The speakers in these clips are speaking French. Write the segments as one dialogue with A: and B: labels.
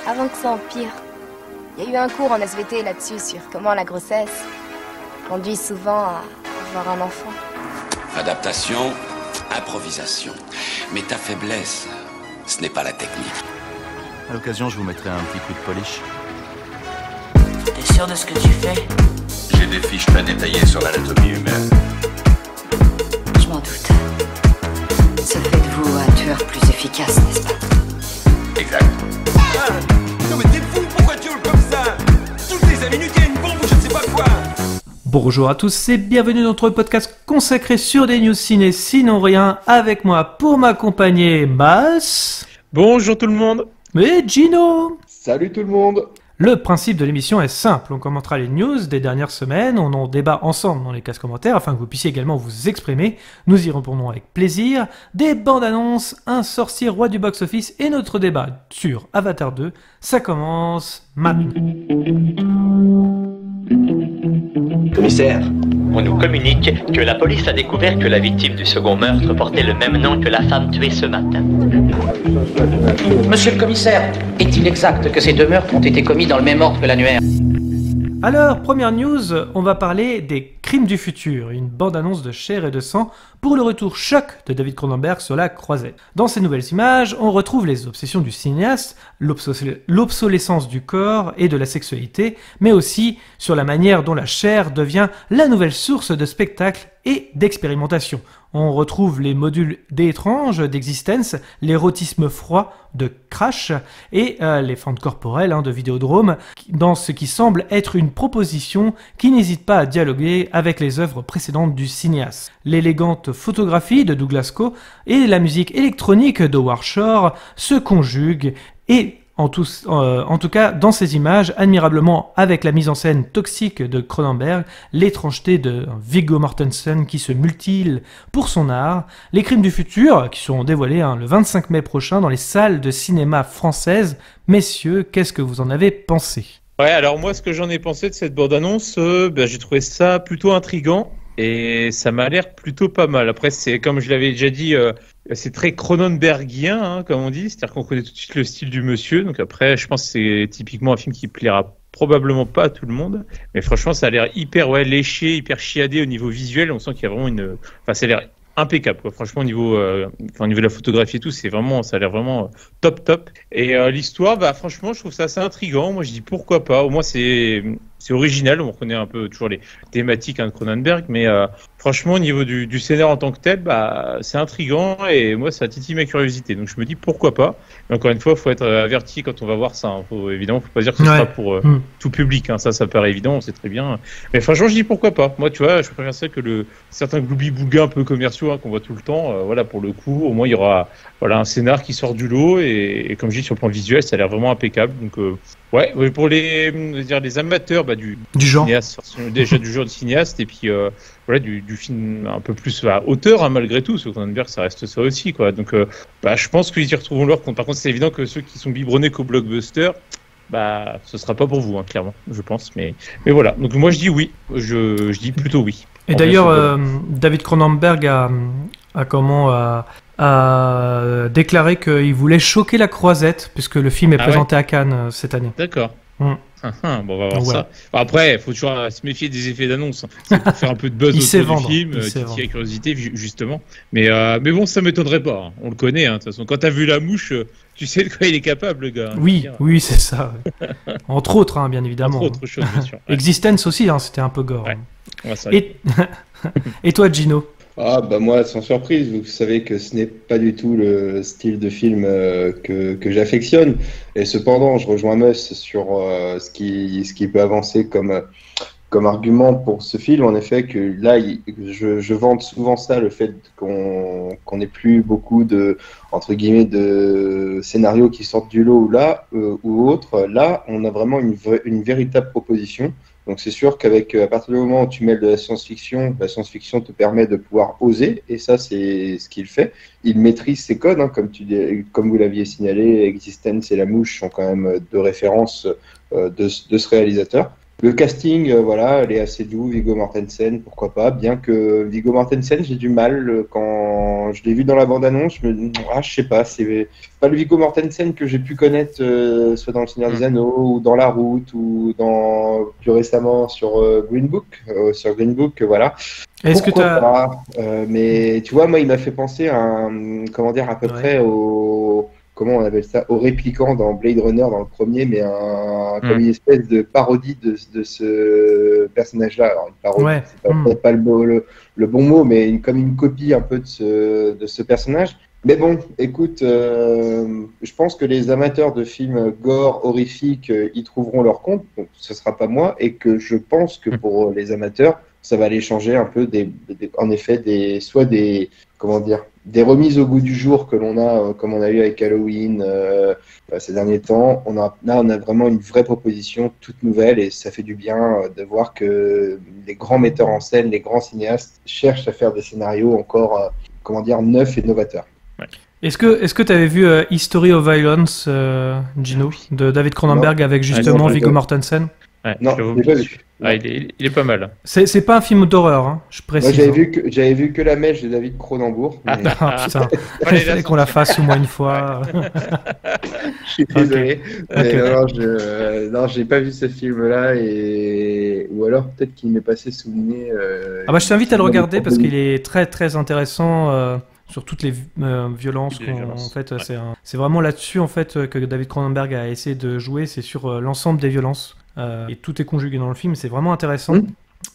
A: avant que ça empire. Il y a eu un cours en SVT là-dessus sur comment la grossesse conduit souvent à avoir un enfant.
B: Adaptation, improvisation. Mais ta faiblesse, ce n'est pas la technique.
C: À l'occasion, je vous mettrai un petit coup de polish.
D: T'es sûr de ce que tu fais?
B: J'ai des fiches très détaillées sur l'anatomie humaine.
D: Je m'en doute. Ça fait de vous un tueur plus efficace, n'est-ce pas?
B: Exact.
E: Ah, non mais t'es fou, pourquoi tu hurles comme ça? Toutes les 5 minutes, il y a une bombe ou je ne sais pas quoi.
F: Bonjour à tous et bienvenue dans notre podcast consacré sur des news ciné sinon rien, avec moi pour m'accompagner Bas.
G: Bonjour tout le monde.
F: Et Gino.
H: Salut tout le monde.
F: Le principe de l'émission est simple, on commentera les news des dernières semaines, on en débat ensemble dans les cases commentaires afin que vous puissiez également vous exprimer, nous y répondrons avec plaisir, des bandes annonces, un sorcier roi du box-office et notre débat sur Avatar 2, ça commence maintenant.
I: Commissaire, on nous communique que la police a découvert que la victime du second meurtre portait le même nom que la femme tuée ce matin.
D: Monsieur le commissaire, est-il exact que ces deux meurtres ont été commis dans le même ordre que l'annuaire?
F: Alors, première news, on va parler des Crimes du futur, une bande-annonce de chair et de sang pour le retour choc de David Cronenberg sur la croisette. Dans ces nouvelles images, on retrouve les obsessions du cinéaste, l'obsolescence du corps et de la sexualité, mais aussi sur la manière dont la chair devient la nouvelle source de spectacle et d'expérimentation. On retrouve les modules d'étrange d'Existence, l'érotisme froid de Crash et les fentes corporelles de Vidéodrome, dans ce qui semble être une proposition qui n'hésite pas à dialoguer avec les œuvres précédentes du cinéaste. L'élégante photographie de Douglas Coe et la musique électronique de Howard Shore se conjuguent et en tout cas, dans ces images, admirablement avec la mise en scène toxique de Cronenberg, l'étrangeté de Viggo Mortensen qui se mutile pour son art, les Crimes du futur qui seront dévoilés le 25 mai prochain dans les salles de cinéma françaises. Messieurs, qu'est-ce que vous en avez pensé ?
G: Ouais, alors moi, ce que j'en ai pensé de cette bande-annonce, j'ai trouvé ça plutôt intriguant et ça m'a l'air plutôt pas mal. Après, c'est comme je l'avais déjà dit, c'est très Cronenbergien, comme on dit, c'est-à-dire qu'on connaît tout de suite le style du monsieur. Donc après, je pense que c'est typiquement un film qui plaira probablement pas à tout le monde, mais franchement, ça a l'air hyper léché, hyper chiadé au niveau visuel. On sent qu'il y a vraiment ça a l'air impeccable, quoi. Franchement, au niveau de la photographie et tout, ça a l'air vraiment top. Et l'histoire, franchement, je trouve ça assez intriguant. Moi, je dis pourquoi pas. Au moins, c'est original. On reconnaît un peu toujours les thématiques de Cronenberg, mais franchement, au niveau du scénario en tant que tel, c'est intriguant et moi, ça titille ma curiosité. Donc, je me dis pourquoi pas. Mais encore une fois, il faut être averti quand on va voir ça. Évidemment, faut pas dire que ce sera pour tout public. Ça paraît évident, on sait très bien. Mais franchement, je dis pourquoi pas. Moi, tu vois, je préfère ça que certains gloubi-boulga un peu commerciaux qu'on voit tout le temps. Pour le coup, au moins, il y aura un scénar qui sort du lot et comme je dis, sur le plan visuel, ça a l'air vraiment impeccable. Donc, pour les amateurs du
F: genre,
G: cinéaste, déjà du genre de cinéaste et puis du film un peu plus auteur malgré tout. Sur Cronenberg, ça reste ça aussi, quoi. Donc, je pense qu'ils y retrouveront leur compte. Par contre, c'est évident que ceux qui sont biberonnés qu'au blockbuster, ce sera pas pour vous, clairement, je pense. Mais voilà. Donc moi, je dis oui. Je dis plutôt oui.
F: Et d'ailleurs, David Cronenberg a déclaré qu'il voulait choquer la croisette, puisque le film est présenté à Cannes cette année.
G: D'accord. Bon, on va voir ça. Après, il faut toujours se méfier des effets d'annonce. C'est pour faire un peu de buzz autour du film, titiller la curiosité, justement. Mais bon, ça m'étonnerait pas. On le connaît, de toute façon. Quand t'as vu La Mouche, tu sais de quoi il est capable, le gars.
F: Oui, c'est ça. Entre autres, bien évidemment.
G: Entre autres choses, bien sûr.
F: Existence aussi, c'était un peu gore.
G: Ouais.
F: Et toi, Gino ?
H: Moi, sans surprise, vous savez que ce n'est pas du tout le style de film que j'affectionne. Et cependant, je rejoins Mus sur ce qui peut avancer comme argument pour ce film. En effet, que là, je vante souvent ça, le fait qu'on n'ait plus beaucoup entre guillemets, de scénarios qui sortent du lot ou autre. Là, on a vraiment une véritable proposition. Donc c'est sûr à partir du moment où tu mêles de la science-fiction te permet de pouvoir oser, et ça c'est ce qu'il fait. Il maîtrise ses codes, comme vous l'aviez signalé, Existence et La Mouche sont quand même deux références de ce réalisateur. Le casting, voilà, elle est assez doux, Viggo Mortensen, pourquoi pas, bien que Viggo Mortensen, j'ai du mal, quand je l'ai vu dans la bande-annonce, je sais pas, c'est pas le Viggo Mortensen que j'ai pu connaître, soit dans Le Seigneur des Anneaux, ou dans La Route, ou plus récemment sur Green Book, voilà.
F: Est-ce que
H: Pourquoi pas, mais tu vois, moi, il m'a fait penser à à peu près au... Comment on appelle ça, au répliquant dans Blade Runner dans le premier, mais comme une espèce de parodie de ce personnage-là. Alors, une parodie, c'est peut-être pas le bon mot, mais comme une copie un peu de ce personnage. Mais bon, écoute, je pense que les amateurs de films gore, horrifiques, y trouveront leur compte. Donc, ce sera pas moi, et que je pense que pour les amateurs, ça va aller changer un peu en effet des remises au goût du jour que l'on a, comme on a eu avec Halloween ces derniers temps. On a vraiment une vraie proposition toute nouvelle, et ça fait du bien de voir que les grands metteurs en scène, les grands cinéastes cherchent à faire des scénarios encore neufs et novateurs.
F: Ouais. Est-ce que tu avais vu History of Violence, Gino, de David Cronenberg, avec justement Viggo Mortensen?
G: Ouais,
H: non, je l'ai pas vu.
G: Il est pas mal.
F: C'est pas un film d'horreur, hein, je précise.
H: Moi, j'avais vu que La Mèche de David Cronenberg.
F: Mais... putain, il fallait qu'on la fasse au moins une fois.
H: Je suis désolé. Okay. Non, j'ai pas vu ce film-là, ou alors peut-être qu'il m'est passé sous le nez.
F: Je t'invite à le regarder parce qu'il est très très intéressant. Sur toutes les violences en fait, ouais. C'est vraiment là-dessus en fait que David Cronenberg a essayé de jouer, c'est sur l'ensemble des violences et tout est conjugué dans le film, c'est vraiment intéressant.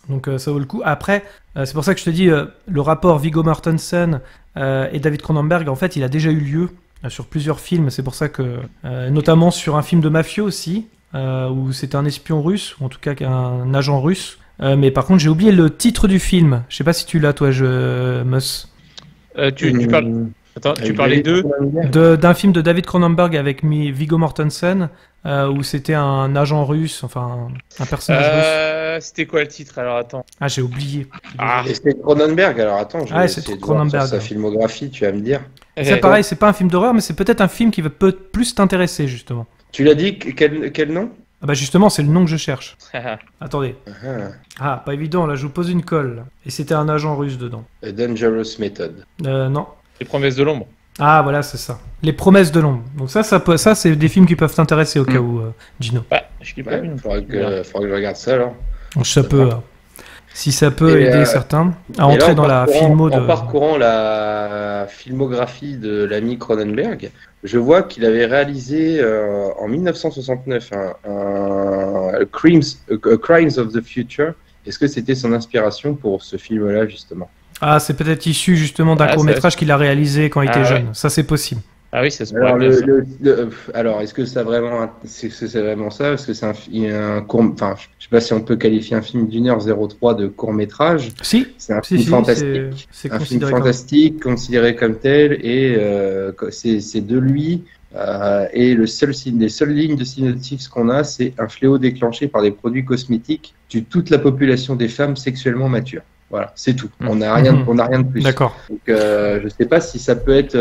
F: Donc ça vaut le coup. Après, c'est pour ça que je te dis le rapport Viggo Mortensen et David Cronenberg, en fait, il a déjà eu lieu sur plusieurs films. C'est pour ça que notamment sur un film de mafieux aussi où c'était un espion russe, ou en tout cas un agent russe. Mais par contre, j'ai oublié le titre du film. Je sais pas si tu l'as toi, Mus.
G: Tu parlais
F: d'un film de David Cronenberg avec Viggo Mortensen où c'était un agent russe, enfin un personnage russe.
G: C'était quoi le titre alors? Attends.
F: Ah, j'ai oublié.
H: Et c'était Cronenberg, alors attends, je vais essayer de voir sur sa filmographie, tu vas me dire.
F: C'est pareil, c'est pas un film d'horreur, mais c'est peut-être un film qui va plus t'intéresser justement.
H: Tu l'as dit, quel nom?
F: Justement, c'est le nom que je cherche. Attendez. Pas évident, là, je vous pose une colle. Et c'était un agent russe dedans.
H: A Dangerous Method.
F: Non.
G: Les Promesses de l'ombre.
F: Ah, voilà, c'est ça. Les Promesses de l'ombre. Donc ça c'est des films qui peuvent t'intéresser au cas où, Gino.
H: Je l'ai pas vu. Faudra que je regarde ça, alors.
F: Si ça peut aider certains à entrer dans la filmo de...
H: En parcourant la filmographie de l'ami Cronenberg, je vois qu'il avait réalisé en 1969 Crimes of the Future. Est-ce que c'était son inspiration pour ce film-là, justement?
F: Ah, c'est peut-être issu justement d'un court-métrage qu'il a réalisé quand il était jeune. Ça, c'est possible.
G: Ah oui, ça se pourrait.
H: Alors, est-ce que c'est vraiment ça? Est-ce que c'est un court... Enfin, je sais pas si on peut qualifier un film d'1h03 de court-métrage.
F: Si.
H: C'est un film fantastique. C'est un film fantastique, considéré comme tel, et c'est de lui. Et les seules lignes de synopsis qu'on a, c'est un fléau déclenché par des produits cosmétiques tue toute la population des femmes sexuellement matures. Voilà, c'est tout. On n'a rien de plus.
F: D'accord.
H: Donc, je sais pas si ça peut être,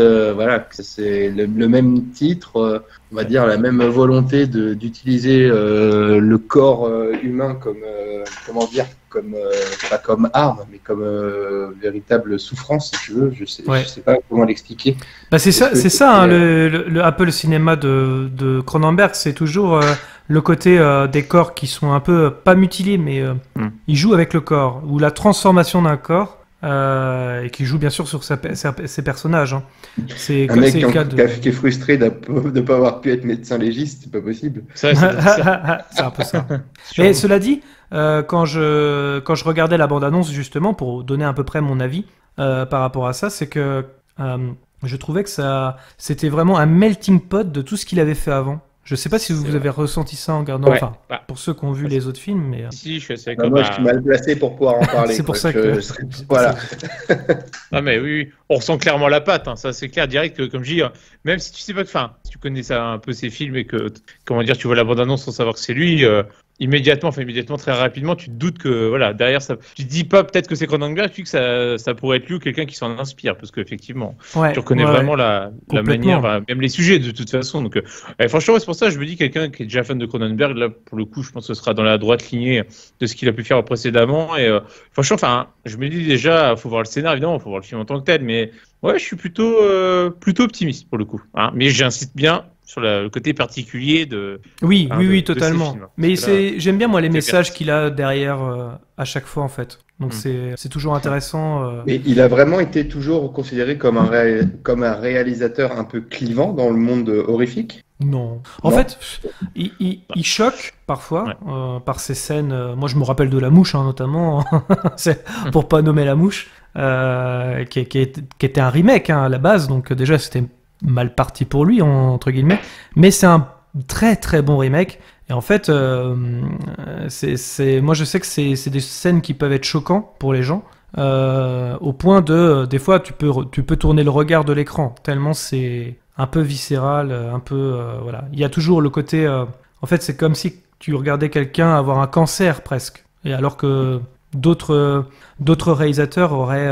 H: c'est le même titre, on va dire la même volonté d'utiliser le corps humain comme, pas comme arme, mais comme véritable souffrance, si tu veux. Je sais pas comment l'expliquer.
F: C'est ça, le Apple Cinéma de Cronenberg, c'est toujours le côté des corps qui sont un peu pas mutilés, mais ils jouent avec le corps, ou la transformation d'un corps, et qui joue bien sûr sur ses personnages. Hein.
H: C'est un mec qui est frustré de ne pas avoir pu être médecin légiste, c'est pas possible.
F: C'est un peu ça. Et cela dit, quand je regardais la bande-annonce, justement, pour donner à peu près mon avis par rapport à ça, c'est que je trouvais que c'était vraiment un melting pot de tout ce qu'il avait fait avant. Je sais pas si vous avez ressenti ça en regardant, pour ceux qui ont vu les autres films, mais...
G: Si, je suis assez
H: moi, je suis mal placé pour pouvoir en parler.
F: C'est pour ça que...
H: Voilà.
G: Non, mais oui, on ressent clairement la patte, hein. Ça c'est clair, direct, que, comme je dis, même si tu sais pas si tu connais ça un peu ces films et que, tu vois la bande-annonce sans savoir que c'est lui, immédiatement très rapidement, tu te doutes que voilà, derrière ça, tu te dis pas peut-être que c'est Cronenberg, tu dis que ça pourrait être lui ou quelqu'un qui s'en inspire, parce qu'effectivement, tu reconnais vraiment la manière, même les sujets de toute façon. Donc, franchement, c'est pour ça que je me dis quelqu'un qui est déjà fan de Cronenberg, là pour le coup, je pense que ce sera dans la droite lignée de ce qu'il a pu faire précédemment. Et franchement, je me dis déjà, faut voir le scénario évidemment, faut voir le film en tant que tel, mais ouais, je suis plutôt optimiste pour le coup. Hein. Mais j'insiste bien sur le côté particulier de.
F: Oui, totalement. Mais j'aime bien moi les messages qu'il a derrière à chaque fois en fait. Donc c'est toujours intéressant.
H: Et il a vraiment été toujours considéré comme un réalisateur un peu clivant dans le monde horrifique.
F: Non. En fait, il choque parfois par ces scènes. Moi, je me rappelle de La Mouche, hein, notamment, c'est pour pas nommer La Mouche, qui était un remake hein, à la base. Donc déjà, c'était mal parti pour lui, entre guillemets. Mais c'est un très très bon remake. Et en fait, moi, je sais que c'est des scènes qui peuvent être choquantes pour les gens. Au point de, des fois, tu peux tourner le regard de l'écran, tellement c'est un peu viscéral, un peu voilà. Il y a toujours le côté, en fait, c'est comme si tu regardais quelqu'un avoir un cancer presque, et alors que d'autres réalisateurs auraient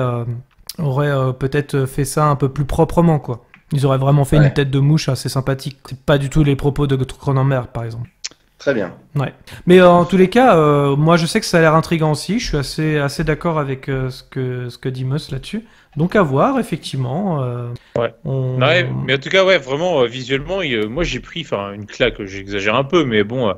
F: peut-être fait ça un peu plus proprement, quoi. Ils auraient vraiment fait une tête de mouche assez sympathique. C'est pas du tout les propos de Cronenberg, par exemple.
H: Très bien.
F: Ouais. Mais en tous les cas, moi je sais que ça a l'air intriguant aussi. Je suis assez d'accord avec ce que dit Meus là-dessus. Donc à voir, effectivement.
G: Ouais. Mais en tout cas, ouais, vraiment, visuellement, moi j'ai pris une claque, j'exagère un peu, mais bon,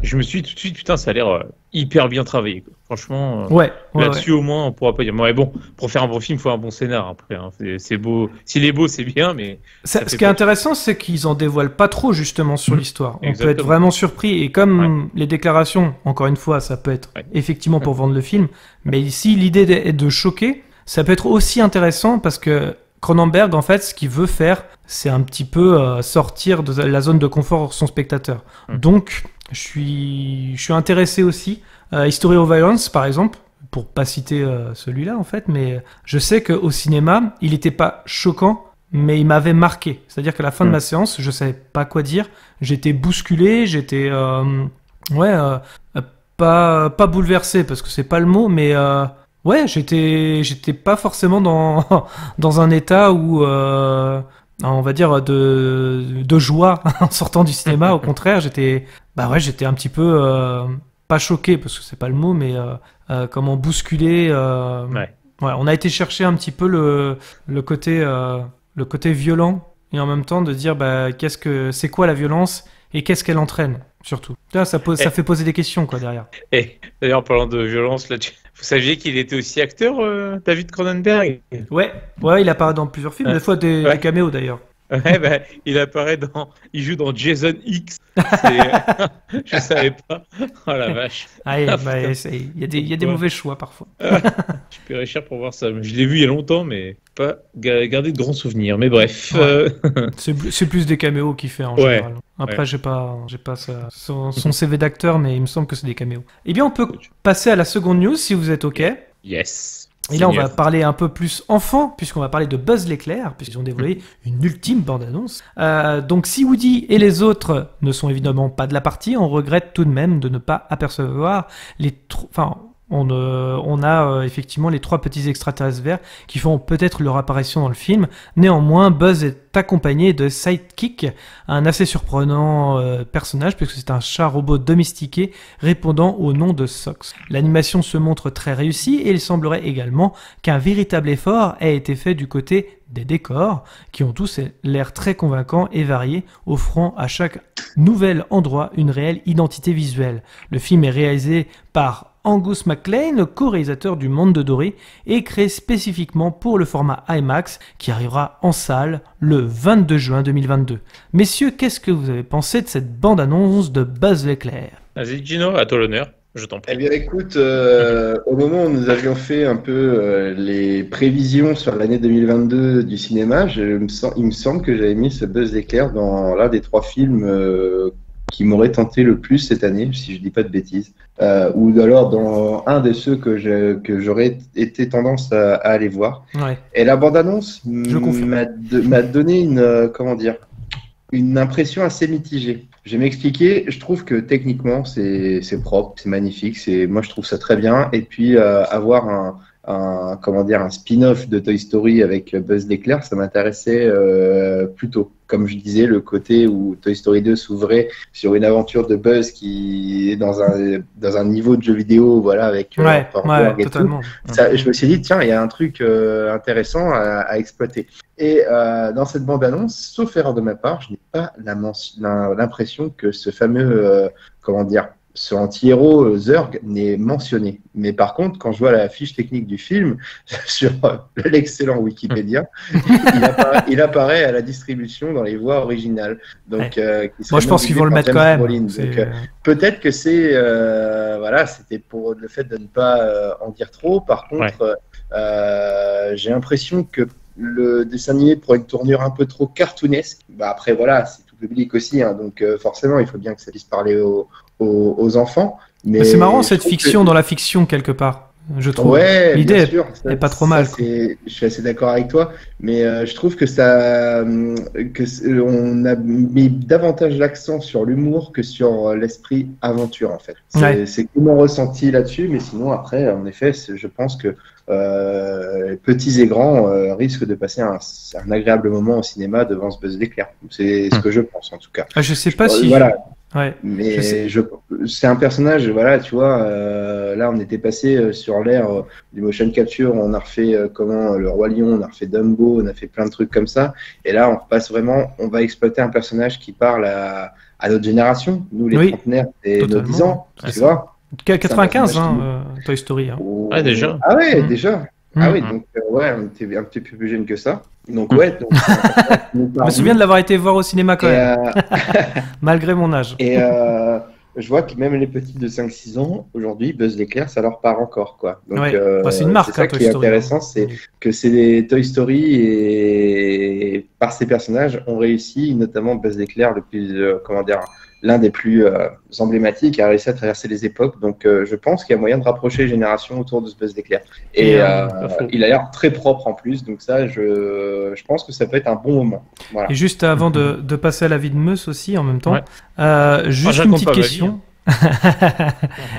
G: je me suis dit tout de suite, putain, ça a l'air hyper bien travaillé. Quoi. Franchement, là-dessus au moins, on pourra pas dire. Mais bon, pour faire un bon film, il faut un bon scénar après. Hein. C'est beau. S'il est beau, c'est bien, mais.
F: Ce qui est intéressant, c'est qu'ils en dévoilent pas trop justement sur l'histoire. On peut être vraiment surpris. Et comme les déclarations, encore une fois, ça peut être effectivement pour vendre le film, mais ici, l'idée est de choquer. Ça peut être aussi intéressant parce que Cronenberg, en fait, ce qu'il veut faire, c'est un petit peu sortir de la zone de confort de son spectateur. Donc, je suis intéressé aussi. History of Violence, par exemple, pour pas citer celui-là, en fait, mais je sais qu'au cinéma, il n'était pas choquant, mais il m'avait marqué. C'est-à-dire qu'à la fin de ma séance, je savais pas quoi dire. J'étais bousculé, j'étais... pas bouleversé, parce que c'est pas le mot, mais... Ouais, j'étais pas forcément dans un état où, on va dire, de joie en sortant du cinéma. Au contraire, j'étais un petit peu, pas choqué, parce que c'est pas le mot, mais comment bousculé. On a été chercher un petit peu le côté violent, et en même temps de dire, c'est quoi la violence et qu'est-ce qu'elle entraîne, surtout. Là, ça fait poser des questions, quoi, derrière.
G: Et d'ailleurs, en parlant de violence, là, vous saviez qu'il était aussi acteur, David Cronenberg?
F: Ouais, il apparaît dans plusieurs films, des fois des caméos d'ailleurs.
G: Ouais, il joue dans Jason X. Je savais pas. Oh la vache.
F: Il y a des mauvais choix parfois.
G: Je paierais cher pour voir ça. Je l'ai vu il y a longtemps, mais pas gardé de grands souvenirs. Mais bref.
F: C'est plus des caméos qu'il fait en général. Après, j'ai pas son CV d'acteur, mais il me semble que c'est des caméos. Eh bien, on peut passer à la seconde news si vous êtes OK.
G: Yes.
F: Et là, on va parler un peu plus enfant, puisqu'on va parler de Buzz l'éclair, puisqu'ils ont dévoilé une ultime bande-annonce. Donc, si Woody et les autres ne sont évidemment pas de la partie, on regrette tout de même de ne pas apercevoir on a effectivement les 3 petits extraterrestres verts qui font peut-être leur apparition dans le film. Néanmoins, Buzz est accompagné de Sidekick, un assez surprenant personnage puisque c'est un chat robot domestiqué répondant au nom de Sox. L'animation se montre très réussie et il semblerait également qu'un véritable effort ait été fait du côté des décors qui ont tous l'air très convaincants et variés, offrant à chaque nouvel endroit une réelle identité visuelle. Le film est réalisé par Angus MacLean, le co-réalisateur du Monde de Dory, et créé spécifiquement pour le format IMAX qui arrivera en salle le 22 juin 2022. Messieurs, qu'est-ce que vous avez pensé de cette bande-annonce de Buzz l'éclair?
G: Vas-y Gino, à toi l'honneur. Je t'en prie.
H: Eh bien, écoute, au moment où nous avions fait un peu les prévisions sur l'année 2022 du cinéma, il me semble que j'avais mis ce Buzz l'éclair dans l'un des 3 films qui m'aurait tenté le plus cette année, si je dis pas de bêtises, ou alors dans un de ceux que j'aurais été tendance à aller voir.
F: Ouais.
H: Et la bande-annonce m'a donné une impression assez mitigée. Je vais m'expliquer. Je trouve que techniquement, c'est propre, c'est magnifique. Moi, je trouve ça très bien. Et puis, avoir un spin-off de Toy Story avec Buzz l'éclair, ça m'intéressait plutôt. Comme je disais, le côté où Toy Story 2 s'ouvrait sur une aventure de Buzz qui est dans un niveau de jeu vidéo, voilà, avec et
F: totalement.
H: tout. Ça, je me suis dit, tiens, il y a un truc intéressant à exploiter. Et dans cette bande-annonce, sauf erreur de ma part, je n'ai pas l'impression que ce fameux, ce anti-héros Zurg n'est mentionné. Mais par contre, quand je vois la fiche technique du film sur l'excellent Wikipédia, il apparaît à la distribution dans les voix originales. Donc,
F: moi, je pense qu'ils vont le mettre quand même.
H: Donc, peut-être que c'était pour le fait de ne pas en dire trop. Par contre, j'ai l'impression que le dessin animé prend une tournure un peu trop cartoonesque. Après, voilà, c'est tout public aussi, hein, donc forcément, il faut bien que ça puisse parler aux enfants. Mais
F: c'est marrant cette fiction dans la fiction quelque part, je trouve.
H: Ouais,
F: l'idée est pas trop mal.
H: Je suis assez d'accord avec toi, mais je trouve que on a mis davantage l'accent sur l'humour que sur l'esprit aventure en fait. C'est mon ressenti là-dessus, mais sinon après, en effet, je pense que petits et grands risquent de passer un agréable moment au cinéma devant ce Buzz l'éclair. C'est ce que je pense en tout cas.
F: Je sais pas si.
H: Voilà.
F: Ouais,
H: mais c'est un personnage, voilà, tu vois, là on était passé sur l'ère du motion capture, on a refait le Roi Lion, on a refait Dumbo, on a fait plein de trucs comme ça, et là on va exploiter un personnage qui parle à notre génération, nous les trentenaires et nos 10 ans, tu vois.
F: 95, Toy Story. Hein.
G: Ouais, déjà.
H: Ah ouais, déjà. Ah oui, donc on était un petit peu plus jeune que ça. Donc je
F: me souviens de l'avoir été voir au cinéma quand même, malgré mon âge.
H: Et je vois que même les petits de 5-6 ans, aujourd'hui, Buzz l'éclair, ça leur part encore, quoi. Donc,
F: c'est une marque,
H: c'est ça qui est intéressant, c'est que c'est des Toy Story et par ces personnages, on réussit, notamment Buzz l'éclair, le plus, l'un des plus emblématiques, a réussi à traverser les époques. Donc, je pense qu'il y a moyen de rapprocher les générations autour de ce Buzz l'éclair. Et il a l'air très propre en plus. Donc ça, je pense que ça peut être un bon moment. Voilà.
F: Et juste avant de passer à la vie de Meus aussi, en même temps, juste une petite question.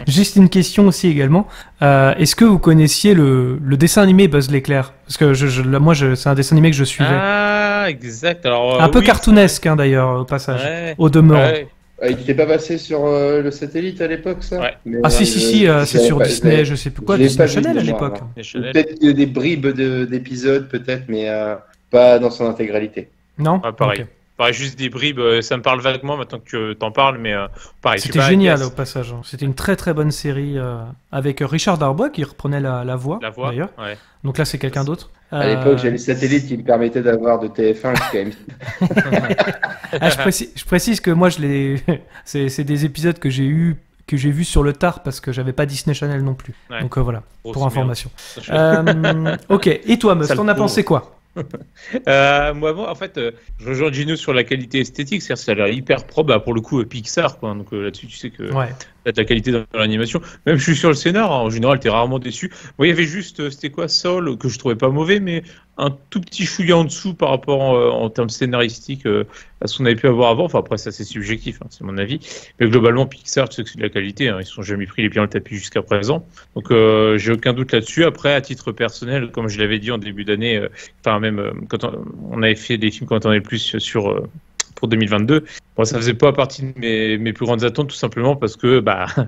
F: Juste une question aussi également. Est-ce que vous connaissiez le dessin animé Buzz l'éclair? Parce que moi, c'est un dessin animé que je suivais.
G: Ah, exact. Alors,
F: un peu cartoonesque, d'ailleurs, au passage, au demeurant.
H: Il n'était pas passé sur le satellite à l'époque, ça?
F: Mais, si, c'est sur Disney, je sais plus quoi, Disney Channel à l'époque.
H: Peut-être des bribes d'épisodes, peut-être, mais pas dans son intégralité.
F: Non,
G: pareil. Okay. Pareil, juste des bribes, ça me parle vaguement maintenant que tu t'en parles, mais pareil.
F: C'était génial au passage. C'était une très très bonne série avec Richard Darbois qui reprenait la voix d'ailleurs. Ouais. Donc là, c'est quelqu'un d'autre.
H: À l'époque, j'avais le satellite qui me permettait d'avoir de TF1 jusqu'à M6.
F: Je précise que moi, c'est des épisodes que j'ai vus sur le tard parce que j'avais pas Disney Channel non plus. Ouais. Donc voilà, pour information. Ok, et toi, Meus, t'en as pensé quoi?
G: Moi, en fait, je rejoins Gino sur la qualité esthétique, c'est-à-dire que ça a l'air hyper propre, pour le coup Pixar, quoi. Donc là-dessus, tu sais que t'as de la qualité dans l'animation. Même je suis sur le scénar, en général, t'es rarement déçu. Moi, il y avait juste, c'était quoi, Soul, que je trouvais pas mauvais, mais un tout petit chouïa en dessous par rapport en termes scénaristiques à ce qu'on avait pu avoir avant. Enfin, après, ça c'est subjectif, c'est mon avis. Mais globalement, Pixar, tu sais que c'est de la qualité, ils se sont jamais pris les pieds dans le tapis jusqu'à présent. Donc, j'ai aucun doute là-dessus. Après, à titre personnel, comme je l'avais dit en début d'année, même quand on avait fait des films quand on est plus pour 2022, bon, ça faisait pas partie de mes plus grandes attentes, tout simplement parce que,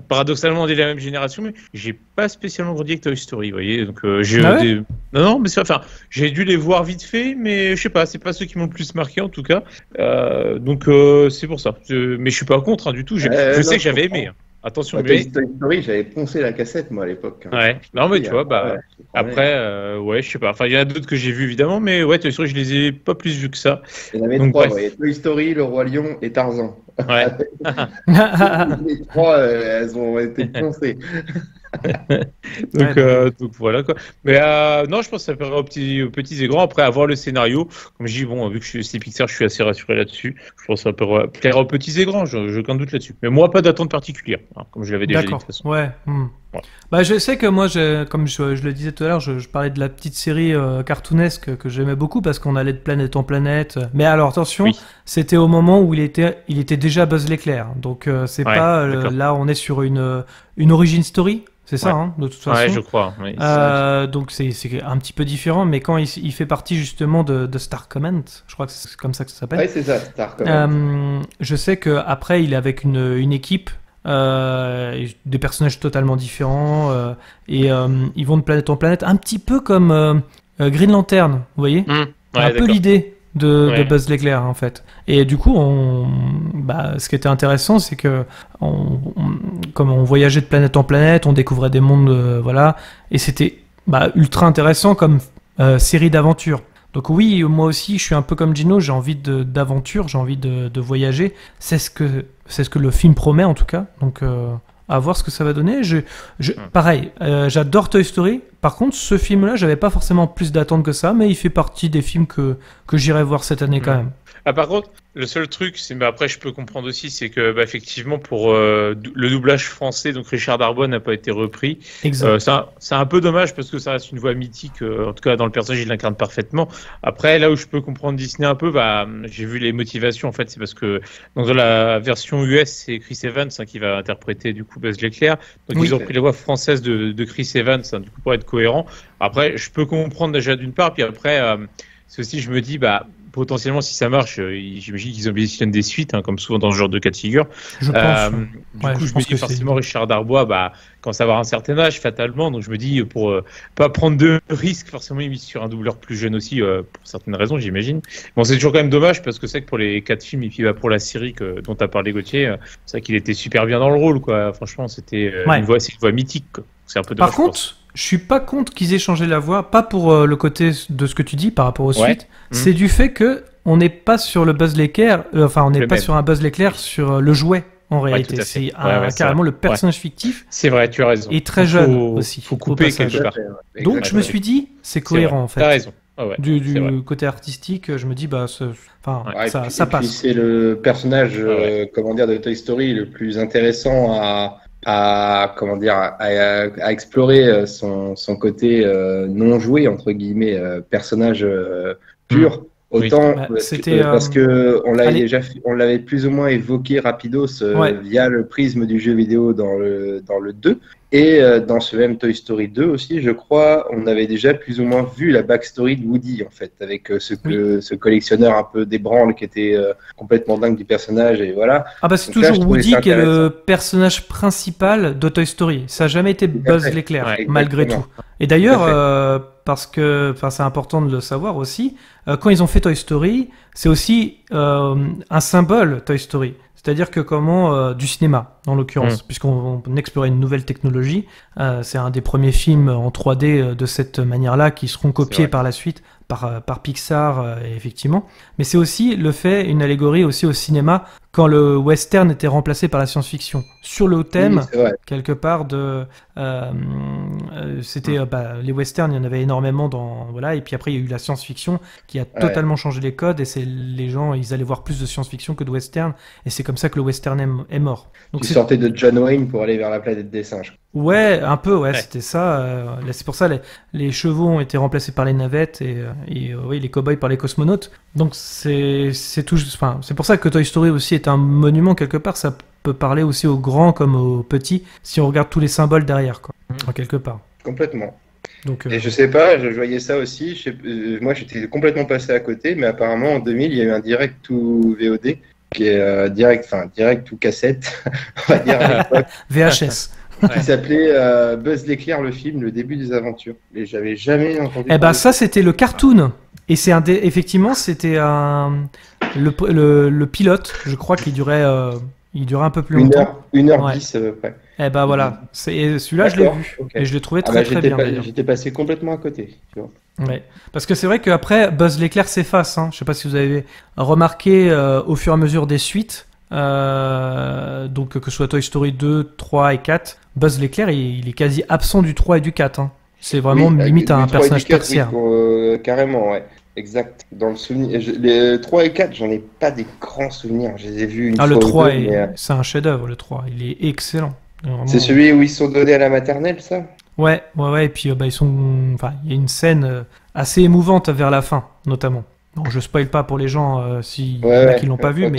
G: paradoxalement, on est la même génération, mais j'ai pas spécialement grandi avec Toy Story, vous voyez. Donc, non, mais j'ai dû les voir vite fait, mais je sais pas, c'est pas ceux qui m'ont le plus marqué en tout cas. Donc, c'est pour ça. Mais je suis pas contre du tout. Je sais que j'avais aimé. Attention,
H: Toy Story, j'avais poncé la cassette, moi, à l'époque.
G: Ouais, non, mais tu vois, après, je sais pas. Enfin, il y en a d'autres que j'ai vus, évidemment, mais Toy Story, je les ai pas plus vus que ça.
H: Il y en avait trois, Toy Story, Le Roi Lion et Tarzan.
G: Ouais.
H: Les trois, elles ont été poncées.
G: Donc voilà quoi. Mais non, je pense que ça plaira aux petits et grands. Après, avoir le scénario, comme je dis, bon, vu que c'est Pixar, je suis assez rassuré là-dessus. Je pense que ça plaira aux petits et grands, j'ai aucun doute là-dessus. Mais moi, pas d'attente particulière, hein, comme je l'avais déjà dit de toute façon.
F: Ouais.
G: Ouais.
F: Bah, je sais que moi, comme je le disais tout à l'heure, je parlais de la petite série cartoonesque que j'aimais beaucoup parce qu'on allait de planète en planète. Mais alors attention, c'était au moment où il était déjà Buzz l'éclair. Donc c'est pas là, on est sur une origin story. C'est ça, hein, de toute façon.
G: Ouais, je crois. Oui,
F: donc c'est un petit peu différent, mais quand il fait partie justement de Star Command, je crois que c'est comme ça que ça s'appelle.
H: Ouais, c'est ça, Star Command.
F: Je sais qu'après, il est avec une équipe, des personnages totalement différents, et ils vont de planète en planète, un petit peu comme Green Lantern, vous voyez, un peu l'idée de Buzz l'éclair en fait. Et du coup, ce qui était intéressant, c'est que comme on voyageait de planète en planète, on découvrait des mondes, voilà, et c'était ultra intéressant comme série d'aventure. Donc oui, moi aussi, je suis un peu comme Gino, j'ai envie d'aventure, j'ai envie de voyager. C'est ce que le film promet en tout cas. Donc à voir ce que ça va donner. Pareil, j'adore Toy Story. Par contre, ce film-là, j'avais pas forcément plus d'attente que ça, mais il fait partie des films que j'irai voir cette année quand même.
G: Ah, par contre, le seul truc, après je peux comprendre aussi, c'est que effectivement pour le doublage français, donc Richard Darbois n'a pas été repris.
F: Exact.
G: C'est un peu dommage parce que ça reste une voix mythique. En tout cas, dans le personnage, il l'incarne parfaitement. Après, là où je peux comprendre Disney un peu, j'ai vu les motivations. En fait, c'est parce que dans la version US, c'est Chris Evans qui va interpréter du coup Buzz l'éclair. Donc ils ont pris la voix française de Chris Evans, du coup pour être cohérent. Après, je peux comprendre déjà d'une part, puis après, c'est aussi je me dis potentiellement, si ça marche, j'imagine qu'ils ambitionnent des suites, comme souvent dans ce genre de cas de figure.
F: Je pense.
G: Du coup, je me dis forcément Richard Darbois, quand ça va avoir un certain âge, fatalement. Donc je me dis, pour pas prendre de risques, forcément, il mise sur un doubleur plus jeune aussi, pour certaines raisons, j'imagine. Bon, c'est toujours quand même dommage parce que c'est que pour les 4 films et puis pour la série dont tu as parlé, Gauthier, c'est vrai qu'il était super bien dans le rôle, quoi. Franchement, c'était une voix mythique, quoi. C'est un peu dommage.
F: Par contre, je suis pas contre qu'ils aient changé la voix, pas pour le côté de ce que tu dis par rapport aux suites, c'est du fait que on n'est pas sur le Buzz l'éclair, on n'est pas sur un Buzz l'éclair sur le jouet en réalité, c'est carrément le personnage fictif.
G: C'est vrai, tu as raison.
F: Et très jeune aussi.
G: Faut couper quelque part.
F: Donc je me suis dit, c'est cohérent en fait.
G: T'as raison.
F: Du côté artistique, je me dis ça passe.
H: C'est le personnage, de Toy Story le plus intéressant à explorer son côté non joué entre guillemets, personnage pur. Autant parce que on l'avait plus ou moins évoqué rapidos via le prisme du jeu vidéo dans le 2, et dans ce même Toy Story 2 aussi, je crois, on avait déjà plus ou moins vu la backstory de Woody en fait, avec ce collectionneur un peu débranle qui était complètement dingue du personnage, et voilà.
F: C'est toujours Woody qui est le personnage principal de Toy Story. Ça n'a jamais été Buzz l'éclair, malgré tout. Et d'ailleurs, parce que c'est important de le savoir aussi, quand ils ont fait Toy Story, c'est aussi un symbole Toy Story. C'est-à-dire que du cinéma, en l'occurrence, puisqu'on explorait une nouvelle technologie. C'est un des premiers films en 3D de cette manière-là qui seront copiés par la suite par Pixar, effectivement. Mais c'est aussi une allégorie aussi au cinéma, quand le western était remplacé par la science-fiction. Sur le thème, quelque part, c'était les westerns, il y en avait énormément et puis après il y a eu la science-fiction qui a totalement changé les codes, et les gens, ils allaient voir plus de science-fiction que de western, et c'est comme ça que le western est mort. Donc
H: tu sortais de John Wayne pour aller vers la planète des singes.
F: Ouais, un peu, c'était ça. C'est pour ça les chevaux ont été remplacés par les navettes, et les cow-boys par les cosmonautes. Donc c'est pour ça que Toy Story aussi est un monument quelque part. Ça peut parler aussi aux grands comme aux petits, si on regarde tous les symboles derrière, en quelque part.
H: Complètement. Donc, et je sais pas, je voyais ça aussi. Moi, j'étais complètement passé à côté, mais apparemment en 2000, il y a eu un direct to VOD qui est direct to cassette, on va dire à l'époque.
F: VHS.
H: Qui s'appelait Buzz l'éclair, le film, le début des aventures. Et j'avais jamais entendu.
F: Ça, c'était le cartoon. Et effectivement, c'était le pilote, je crois qu'il durait un peu plus longtemps.
H: 1h10 à peu près.
F: Voilà. Celui-là, je l'ai vu. Okay. Et je l'ai trouvé très bien.
H: J'étais passé complètement à côté. Tu vois.
F: Ouais. Parce que c'est vrai qu'après, Buzz l'éclair s'efface. Je sais pas si vous avez remarqué au fur et à mesure des suites. Donc que ce soit Toy Story 2, 3 et 4, Buzz l'éclair, il est quasi absent du 3 et du 4. Hein. C'est vraiment
H: Oui,
F: limite
H: du
F: un
H: 3 et du
F: personnage
H: 4,
F: tertiaire.
H: oui, carrément, ouais. Exact. Dans le souvenir, les 3 et 4, j'en ai pas des grands souvenirs. Je les ai vus une
F: Ah,
H: fois
F: le
H: ou
F: 3,
H: deux, mais,
F: c'est un chef-d'œuvre, le 3. Il est excellent. Vraiment.
H: c'est celui où ils sont donnés à la maternelle, ça?
F: Ouais. Et puis ils sont. Enfin, il y a une scène assez émouvante vers la fin, notamment. Bon, je spoil pas pour les gens s'il y en a qui l'ont pas vu,
H: ok.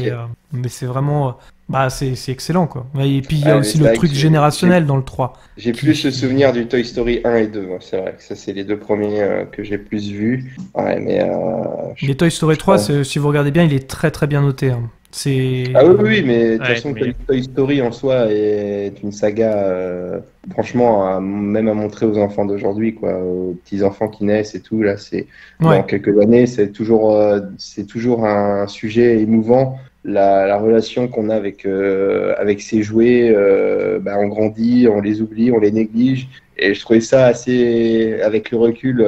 F: mais c'est vraiment. C'est excellent, quoi. Et puis il y a
H: Ah, mais
F: aussi
H: c'est
F: le
H: vrai
F: truc
H: que
F: générationnel dans le 3.
H: J'ai plus le souvenir du Toy Story 1 et 2, moi, c'est vrai que ça, c'est les deux premiers que j'ai plus vus. Ouais, mais.
F: Les Toy Story 3, si vous regardez bien, il est très très bien noté. Hein.
H: Ah oui, mais de toute
G: Ouais,
H: façon,
G: mais-
H: Toy Story en soi est une saga, franchement, même à montrer aux enfants d'aujourd'hui, quoi, aux petits enfants qui naissent et tout. Là, c'est
F: Ouais.
H: dans quelques années, c'est toujours un sujet émouvant. La relation qu'on a avec ces jouets, on grandit, on les oublie, on les néglige. Et je trouvais ça assez, avec le recul,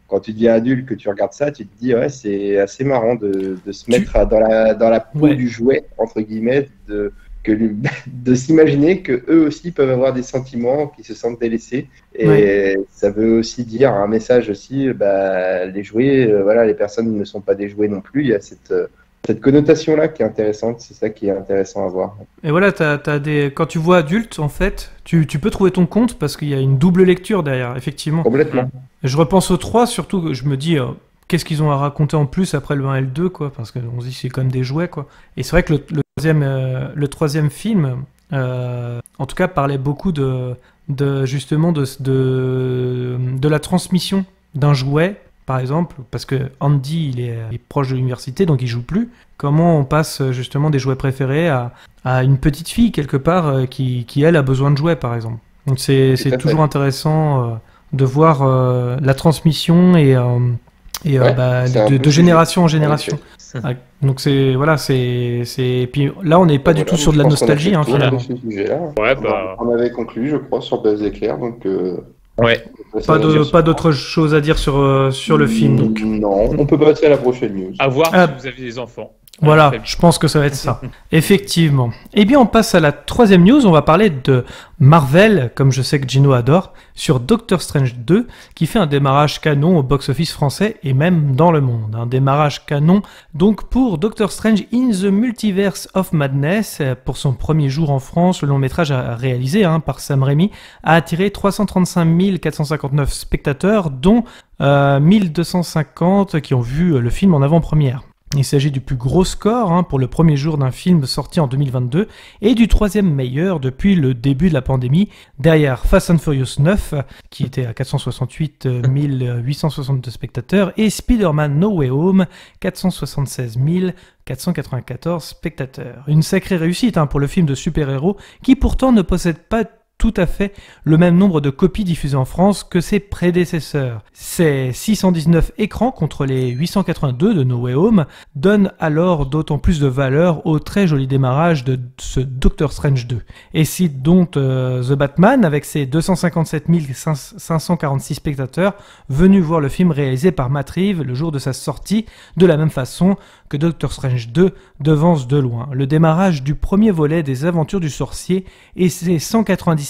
H: quand tu deviens adulte, que tu regardes ça, tu te dis, ouais, c'est assez marrant de se mettre dans la peau
F: Ouais.
H: du jouet, entre guillemets, de s'imaginer que eux aussi peuvent avoir des sentiments, qu'ils se sentent délaissés. Et ça veut aussi dire un message aussi, les jouets, voilà, les personnes ne sont pas des jouets non plus. Il y a cette connotation-là qui est intéressante, c'est ça qui est intéressant à voir.
F: Et voilà, quand tu vois adulte, en fait, tu peux trouver ton compte parce qu'il y a une double lecture derrière, effectivement.
H: Complètement.
F: Je repense au 3, surtout que je me dis, qu'est-ce qu'ils ont à raconter en plus après le 1 et le 2, quoi, parce qu'on se dit c'est quand même des jouets, quoi. Et c'est vrai que le troisième film, en tout cas, parlait beaucoup justement de la transmission d'un jouet, par exemple, parce que Andy, il est proche de l'université, donc il joue plus. Comment on passe justement des jouets préférés à une petite fille, quelque part, qui elle, a besoin de jouets, par exemple. Donc c'est
H: Tout à fait.
F: toujours intéressant de voir la transmission et
H: c'est un peu
F: de génération en génération.
H: effet.
F: Ah, donc puis là on n'est pas du tout sur de la
H: Je pense qu'on a
F: nostalgie,
H: fait le
F: hein,
H: tour
F: finalement.
H: de ce sujet-là.
G: Ouais, bah.
H: On avait conclu, je crois, sur Buzz l'éclair, donc.
G: Ouais.
F: Pas d'autre chose à dire sur le film. Donc.
H: Non, on peut passer à la prochaine news.
G: À voir
F: Ah.
G: si vous avez des enfants.
F: Voilà,
G: Ouais,
F: je pense que ça va être ça. Effectivement. Eh bien, on passe à la troisième news. On va parler de Marvel, comme je sais que Gino adore, sur Doctor Strange 2, qui fait un démarrage canon au box-office français et même dans le monde. Un démarrage canon, donc, pour Doctor Strange in the Multiverse of Madness. Pour son premier jour en France, le long métrage réalisé par Sam Raimi a attiré 335 459 spectateurs, dont 1250 qui ont vu le film en avant-première. Il s'agit du plus gros score pour le premier jour d'un film sorti en 2022 et du troisième meilleur depuis le début de la pandémie, derrière Fast and Furious 9 qui était à 468 862 spectateurs et Spider-Man No Way Home 476 494 spectateurs. Une sacrée réussite pour le film de super-héros qui pourtant ne possède pas tout à fait le même nombre de copies diffusées en France que ses prédécesseurs. Ces 619 écrans contre les 882 de No Way Home donnent alors d'autant plus de valeur au très joli démarrage de ce Doctor Strange 2. Et cite donc The Batman avec ses 257 546 spectateurs venus voir le film réalisé par Matt Reeves le jour de sa sortie, de la même façon que Doctor Strange 2 devance de loin le démarrage du premier volet des Aventures du Sorcier et ses 197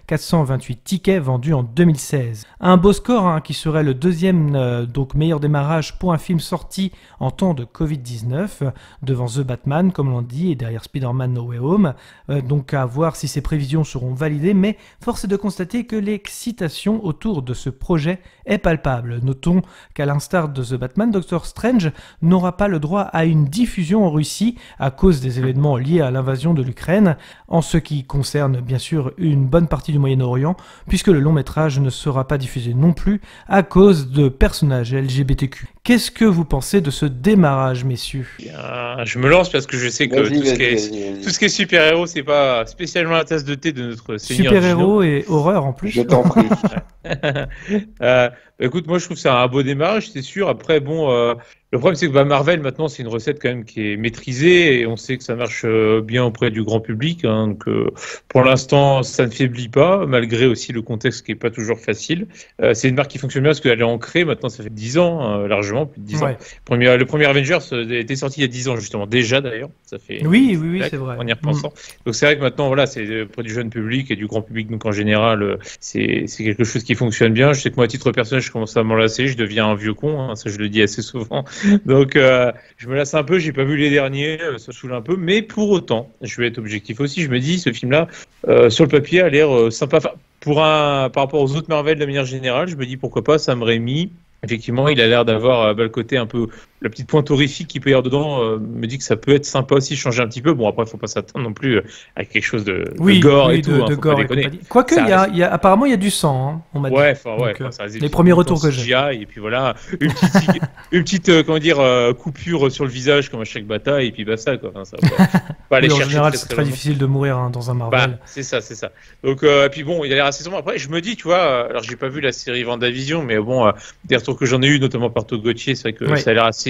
F: 428 tickets vendus en 2016. Un beau score qui serait le deuxième donc meilleur démarrage pour un film sorti en temps de Covid-19, devant The Batman comme l'on dit et derrière Spider-Man No Way Home, donc à voir si ces prévisions seront validées, mais force est de constater que l'excitation autour de ce projet est palpable. Notons qu'à l'instar de The Batman, Doctor Strange n'aura pas le droit à une diffusion en Russie à cause des événements liés à l'invasion de l'Ukraine, en ce qui concerne bien sûr une bonne partie du Moyen-Orient, puisque le long métrage ne sera pas diffusé non plus à cause de personnages LGBTQ. Qu'est-ce que vous pensez de ce démarrage, messieurs ?
G: Je me lance parce que je sais que
H: Vas-y,
G: tout ce qui est super-héros, c'est pas spécialement la tasse de thé de notre seigneur
F: Super-héros et horreur en plus.
H: Je t'en prie.
G: Écoute, moi je trouve que c'est un beau démarrage, c'est sûr. Après, bon, le problème c'est que Marvel maintenant c'est une recette quand même qui est maîtrisée et on sait que ça marche bien auprès du grand public. Donc pour l'instant, ça ne faiblit pas, malgré aussi le contexte qui est pas toujours facile. C'est une marque qui fonctionne bien parce qu'elle est ancrée. Maintenant, ça fait 10 ans largement. largement, plus de 10 ans.
F: Ouais.
G: Le premier Avengers était sorti il y a 10 ans, justement, déjà d'ailleurs. Ça fait
F: Oui, c'est vrai.
G: en y repensant. Donc c'est vrai que maintenant, voilà, c'est pour du jeune public et du grand public, donc en général, c'est quelque chose qui fonctionne bien. Je sais que moi, à titre personnel, je commence à m'en lasser, je deviens un vieux con, hein, ça je le dis assez souvent. Donc je me lasse un peu, j'ai pas vu les derniers, ça me saoule un peu, mais pour autant, je vais être objectif aussi, je me dis, ce film-là, sur le papier, a l'air sympa. Enfin, par rapport aux autres Marvel de manière générale, je me dis pourquoi pas Sam Raimi. Effectivement, il a l'air d'avoir le côté un peu, la petite pointe horrifique qu'il peut y avoir dedans, me dit que ça peut être sympa aussi, changer un petit peu. Bon, après, il faut pas s'attendre non plus à quelque chose de gore et tout.
F: De gore et compagnie. Quoique, apparemment, il y a du sang, hein, on m'a dit.
G: Ouais,
F: Donc,
G: ça reste
F: les premiers retours que j'ai.
G: Et puis voilà, une petite coupure sur le visage comme à chaque bataille, et puis basta, quoi. Enfin, ça va pas aller
F: en
G: chercher
F: général, c'est très difficile de mourir dans un Marvel.
G: C'est ça. Donc, et puis bon, il a l'air assez sombre. Après, je me dis, tu vois, alors j'ai pas vu la série Vendavision, mais bon, des retours que j'en ai eu, notamment par Todd Gauthier, c'est vrai que ça a l'air assez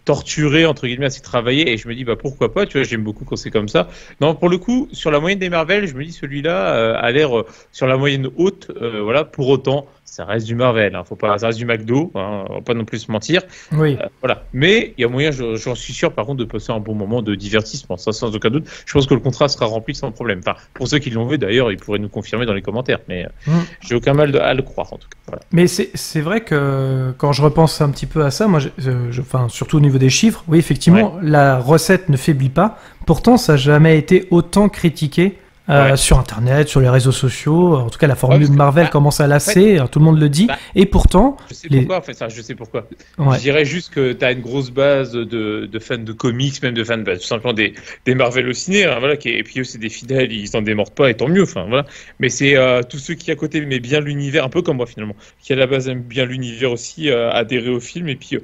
G: torturé, entre guillemets, assez travaillé, et je me dis, pourquoi pas, tu vois, j'aime beaucoup quand c'est comme ça. Non, pour le coup, sur la moyenne des Marvel, je me dis, celui-là a l'air sur la moyenne haute, voilà, pour autant, ça reste du Marvel, hein, ça reste du McDo, hein, on va pas non plus se mentir.
F: Oui.
G: Voilà. Mais il y a moyen, j'en suis sûr, par contre, de passer un bon moment de divertissement, ça sans aucun doute. Je pense que le contrat sera rempli sans problème. Enfin, pour ceux qui l'ont vu, d'ailleurs, ils pourraient nous confirmer dans les commentaires, mais j'ai aucun mal à le croire, en tout cas. Voilà.
F: Mais c'est vrai que quand je repense un petit peu à ça, moi, surtout au niveau des chiffres, oui, effectivement, la recette ne faiblit pas. Pourtant, ça n'a jamais été autant critiqué. Sur Internet, sur les réseaux sociaux, en tout cas la formule Marvel commence à lasser, tout le monde le dit, et pourtant...
G: Je sais pourquoi. Je dirais juste que tu as une grosse base de fans de comics, même de fans tout simplement des Marvel au ciné, hein, voilà, et puis eux c'est des fidèles, ils s'en démordent pas, et tant mieux, enfin voilà. Mais c'est tous ceux qui à côté aimaient bien l'univers, un peu comme moi finalement, qui à la base aiment bien l'univers aussi, adhérer au film, et puis...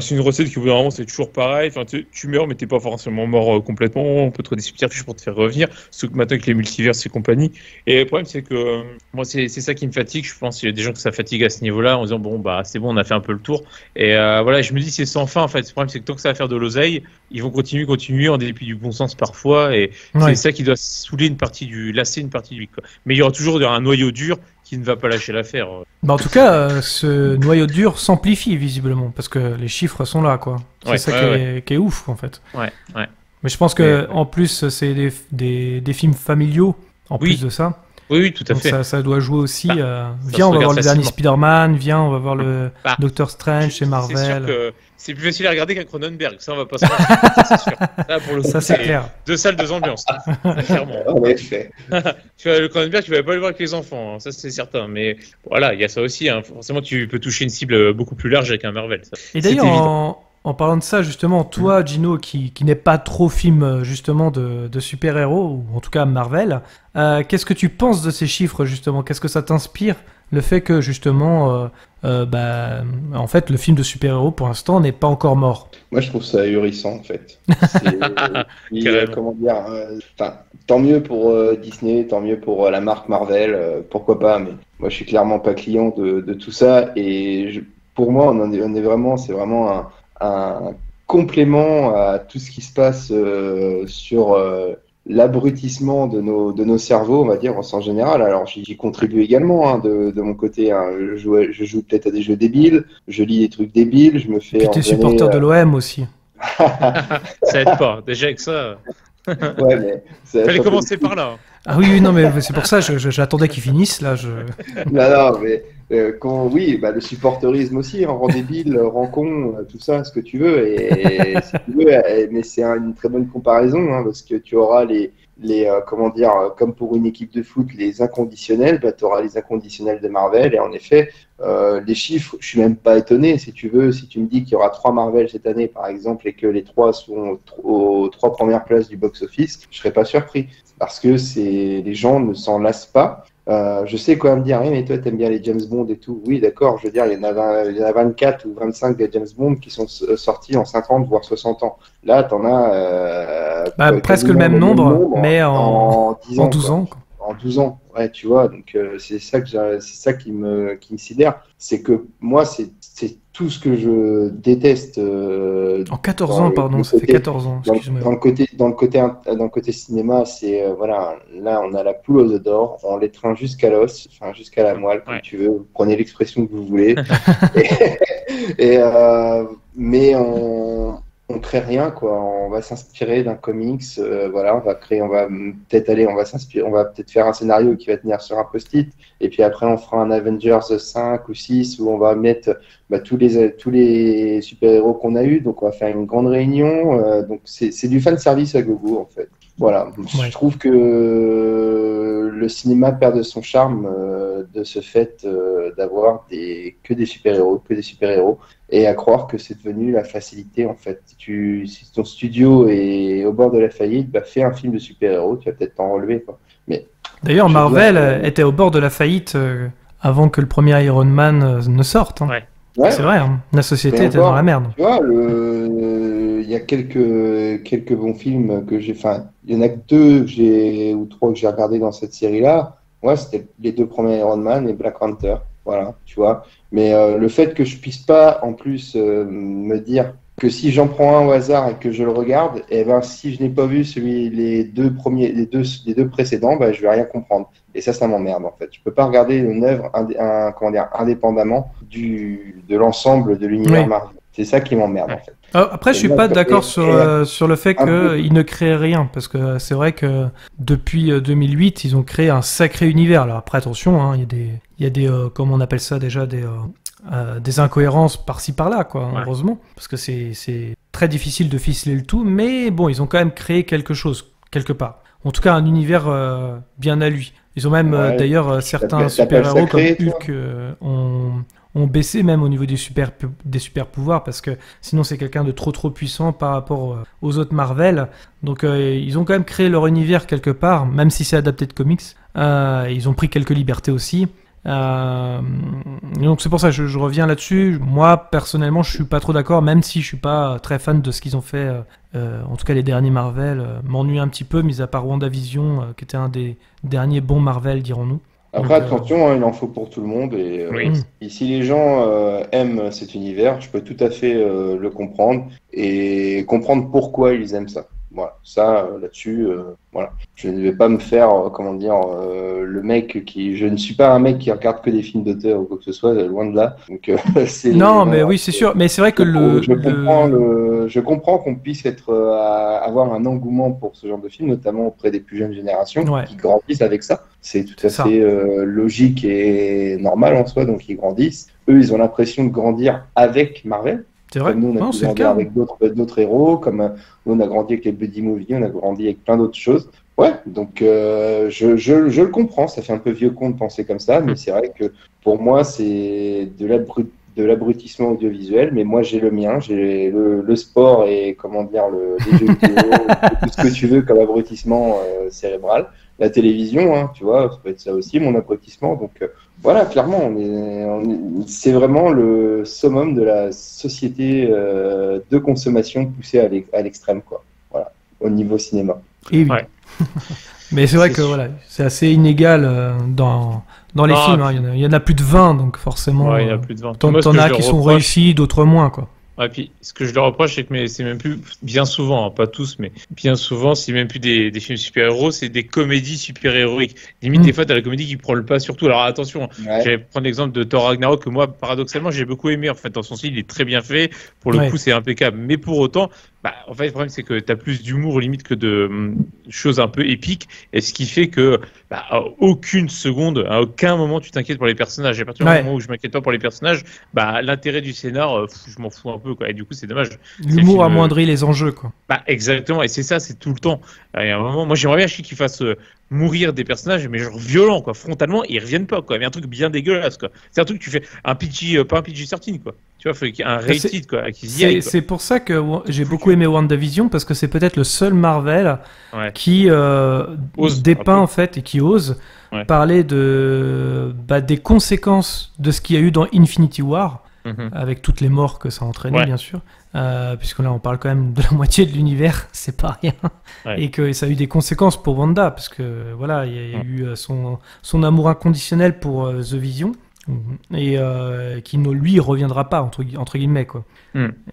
G: c'est une recette qui, au bout d'un moment, c'est toujours pareil. Enfin, tu meurs, mais t'es pas forcément mort complètement. On peut trouver des subterfuges pour te faire revenir. Sauf que maintenant, avec les multivers et compagnie. Et le problème, c'est que moi, c'est ça qui me fatigue. Je pense qu'il y a des gens que ça fatigue à ce niveau-là en disant, c'est bon, on a fait un peu le tour. Et voilà, je me dis, c'est sans fin, en fait. Le problème, c'est que tant que ça va faire de l'oseille, ils vont continuer en dépit du bon sens parfois. Et c'est ça qui doit lasser une partie du quoi. Mais il y aura toujours un noyau dur qui ne va pas lâcher l'affaire.
F: En tout cas, ce noyau dur s'amplifie visiblement, parce que les chiffres sont là, quoi. C'est ça qui est ouf, en fait.
G: Ouais.
F: Mais je pense que en plus, c'est des films familiaux, en plus de ça.
G: Oui, tout à fait.
F: Ça doit jouer aussi. Viens, on va voir le dernier Spider-Man, viens, on va voir le Doctor Strange chez Marvel.
G: C'est sûr que c'est plus facile à regarder qu'un Cronenberg, ça on va pas se mentir, ça c'est sûr. Là, pour le coup,
F: c'est clair.
G: 2 salles, 2 ambiances, clairement.
H: En effet.
G: Tu vois, le Cronenberg, tu vas pas le voir avec les enfants, hein, ça c'est certain. Mais voilà, il y a ça aussi. Hein. Forcément, tu peux toucher une cible beaucoup plus large avec un Marvel. Ça.
F: Et d'ailleurs, en parlant de ça, justement, toi, Gino, qui n'est pas trop film justement de super-héros, ou en tout cas Marvel, qu'est-ce que tu penses de ces chiffres, justement? Qu'est-ce que ça t'inspire, le fait que, justement, en fait, le film de super-héros, pour l'instant, n'est pas encore mort?
H: Moi, je trouve ça ahurissant, en fait. Comment dire tant mieux pour Disney, tant mieux pour la marque Marvel, pourquoi pas, mais moi, je suis clairement pas client de tout ça, et pour moi, c'est vraiment un complément à tout ce qui se passe sur l'abrutissement de nos cerveaux, on va dire, en sens général. Alors, j'y contribue également, hein, de mon côté. Hein. Je joue peut-être à des jeux débiles, je lis des trucs débiles, je me fais...
F: Puis t'es supporter de l'OM aussi.
G: Ça aide pas, déjà avec ça...
H: Ouais, mais
G: fallait commencer par là.
F: Ah oui, non, mais c'est pour ça, j'attendais qu'il finisse, là.
H: Non, mais le supporterisme aussi, rend débile, rend con, tout ça, ce que tu veux, et si tu veux, mais c'est une très bonne comparaison, hein, parce que tu auras comment dire, comme pour une équipe de foot, les inconditionnels, tu auras les inconditionnels de Marvel, et en effet, les chiffres, je suis même pas étonné, si tu veux, si tu me dis qu'il y aura 3 Marvel cette année, par exemple, et que les 3 sont aux 3 premières places du box-office, je serais pas surpris, parce que les gens ne s'en lassent pas. Je sais quoi me dire, mais toi t'aimes bien les James Bond et tout. Oui, d'accord, je veux dire, il y en a 24 ou 25 des James Bond qui sont sortis en 50 voire 60 ans. Là, t'en as
F: presque le même nombre, mais en 12 ans.
H: En 12 ans. Ouais, tu vois, donc c'est ça qui me sidère. C'est que moi, c'est tout ce que je déteste.
F: En 14 ans, pardon, ça fait 14 ans. Excuse-moi.
H: Dans le côté cinéma, c'est voilà, là on a la poule aux œufs d'or, on l'étreint jusqu'à l'os, enfin jusqu'à la moelle, comme tu veux. Vous prenez l'expression que vous voulez. Mais on crée rien, quoi. On va s'inspirer d'un comics, voilà, on va peut-être faire un scénario qui va tenir sur un post-it, et puis après on fera un Avengers 5 ou 6 où on va mettre tous les super-héros qu'on a eu, donc on va faire une grande réunion, donc c'est du fan service à gogo en fait. Voilà, je trouve que le cinéma perd de son charme de ce fait d'avoir que des super-héros, et à croire que c'est devenu la facilité en fait. Si ton studio est au bord de la faillite, fais un film de super-héros, tu vas peut-être t'en relever, quoi. Mais
F: d'ailleurs, Marvel était au bord de la faillite avant que le premier Iron Man ne sorte. Hein. Ouais, c'est vrai, hein. La société était dans la merde.
H: Tu vois, il y a quelques bons films que j'ai. Enfin, il y en a que 2 ou 3 que j'ai regardé dans cette série-là. Ouais, c'était les 2 premiers Iron Man et Black Panther. Voilà, tu vois. Mais le fait que je puisse pas, en plus, me dire que si j'en prends un au hasard et que je le regarde, et ben si je n'ai pas vu les deux précédents, je vais rien comprendre. Et ça m'emmerde en fait. Je peux pas regarder une œuvre indépendamment de l'ensemble de l'univers Marvel. C'est ça qui m'emmerde en fait.
F: Après, je suis pas d'accord sur le fait qu'ils ne créent rien, parce que c'est vrai que depuis 2008, ils ont créé un sacré univers. Alors après, attention, hein, il y a des comment on appelle ça déjà, des incohérences par-ci par-là, quoi, heureusement, parce que c'est très difficile de ficeler le tout, mais bon, ils ont quand même créé quelque chose, quelque part. En tout cas, un univers bien à lui. Ils ont même, d'ailleurs, certains super-héros comme Hulk ont baissé même au niveau des super pouvoirs, parce que sinon c'est quelqu'un de trop puissant par rapport aux autres Marvel. Donc ils ont quand même créé leur univers quelque part, même si c'est adapté de comics. Ils ont pris quelques libertés aussi. Donc c'est pour ça que je reviens là-dessus. Moi personnellement je suis pas trop d'accord, même si je suis pas très fan de ce qu'ils ont fait. En tout cas les derniers Marvel m'ennuient un petit peu, mis à part WandaVision qui était un des derniers bons Marvel, dirons-nous.
H: Après, attention, hein, il en faut pour tout le monde. Et si les gens aiment cet univers, je peux tout à fait le comprendre et comprendre pourquoi ils aiment ça. Voilà, ça, là-dessus, voilà. Je ne vais pas me faire, le mec qui... Je ne suis pas un mec qui regarde que des films d'auteur ou quoi que ce soit, loin de là. Donc,
F: mais oui, c'est sûr. Mais c'est vrai que
H: je comprends qu'on puisse avoir un engouement pour ce genre de film, notamment auprès des plus jeunes générations qui grandissent avec ça. C'est tout à fait logique et normal en soi, donc ils grandissent. Eux, ils ont l'impression de grandir avec Marvel.
F: C'est vrai.
H: Comme nous, on a grandi avec d'autres héros, comme nous, on a grandi avec les buddy movies, on a grandi avec plein d'autres choses. Ouais, donc je le comprends, ça fait un peu vieux con de penser comme ça, mais c'est vrai que pour moi, c'est de l'abrutissement audiovisuel, mais moi, j'ai le mien, j'ai le sport et, les jeux vidéo, tout ce que tu veux comme abrutissement cérébral. La télévision, hein, tu vois, ça peut être ça aussi, mon abrutissement, donc... Voilà, clairement, c'est vraiment le summum de la société de consommation poussée à l'extrême, quoi. Voilà, au niveau cinéma.
F: Et oui. Mais c'est vrai que voilà, c'est assez inégal dans les films. Hein. Il y en a plus de 20, donc forcément.
G: Il y en a plus de 20.
F: T'en as qui sont réussis, d'autres moins, quoi.
G: Et puis, ce que je leur reproche, c'est que c'est même plus, bien souvent, hein, pas tous, mais bien souvent, c'est même plus des films super-héros, c'est des comédies super-héroïques. Limite, des fois, t'as la comédie qui prend le pas sur tout. Alors attention, je vais prendre l'exemple de Thor Ragnarok, que moi, paradoxalement, j'ai beaucoup aimé. En fait, dans son style, il est très bien fait. Pour le coup, c'est impeccable. Mais pour autant, en fait, le problème, c'est que t'as plus d'humour, limite, que de choses un peu épiques. Et ce qui fait que, à aucune seconde, à aucun moment, tu t'inquiètes pour les personnages. Et à partir du moment où je m'inquiète pas pour les personnages, l'intérêt du scénar, je m'en fous un peu, quoi. Et du coup, c'est dommage.
F: L'humour amoindrit les enjeux, quoi.
G: Exactement. Et c'est ça, c'est tout le temps. Il y a un moment, moi, j'aimerais bien qu'ils fassent mourir des personnages, mais genre violents, quoi, frontalement, ils reviennent pas, quoi. Mais un truc bien dégueulasse, quoi. C'est un truc que tu fais pas un PG-13, quoi. Tu vois, faut qu'il y ait un rated, quoi, qui s'y aille, quoi.
F: C'est pour ça que j'ai beaucoup aimé WandaVision, parce que c'est peut-être le seul Marvel qui dépeint, en fait, et qui ose parler des conséquences de ce qu'il y a eu dans Infinity War. avec toutes les morts que ça a entraîné,
G: Ouais.
F: bien sûr, puisque là on parle quand même de la moitié de l'univers, c'est pas rien,
G: Ouais.
F: et que ça a eu des conséquences pour Wanda, parce que voilà, il y a eu son amour inconditionnel pour The Vision, et qui ne lui reviendra pas, entre guillemets, quoi.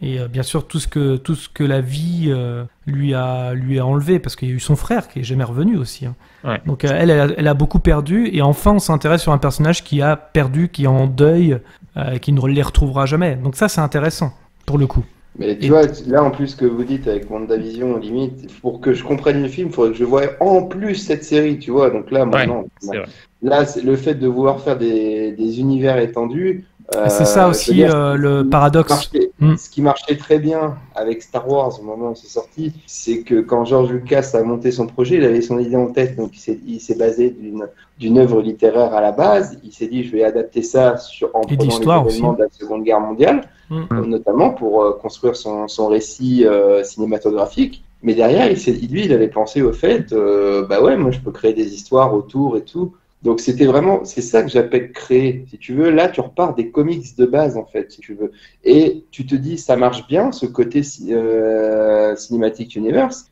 F: Et bien sûr tout ce que la vie lui a enlevé, parce qu'il y a eu son frère qui est jamais revenu aussi, hein.
G: Ouais.
F: Donc elle a beaucoup perdu, et enfin on s'intéresse sur un personnage qui a perdu, qui est en deuil, qui ne les retrouvera jamais. Donc ça c'est intéressant pour le coup.
H: Mais tu vois, là en plus ce que vous dites avec WandaVision, limite, pour que je comprenne le film, il faudrait que je voie en plus cette série, tu vois. Donc là, maintenant,
G: c'est vrai.
H: là, c'est le fait de vouloir faire des univers étendus.
F: C'est ça aussi
H: je veux dire,
F: le paradoxe.
H: Ce qui marchait très bien avec Star Wars au moment où c'est sorti, c'est que quand George Lucas a monté son projet, il avait son idée en tête, donc il s'est basé d'une œuvre littéraire à la base. Il s'est dit, je vais adapter ça en prenant les événements de la Seconde Guerre mondiale, notamment pour construire son récit cinématographique. Mais derrière, il avait pensé au fait, bah ouais, moi je peux créer des histoires autour et tout. Donc c'est ça que j'appelle créer, si tu veux. Là, tu repars des comics de base, en fait, si tu veux. Et tu te dis, ça marche bien, ce côté Cinematic Universe,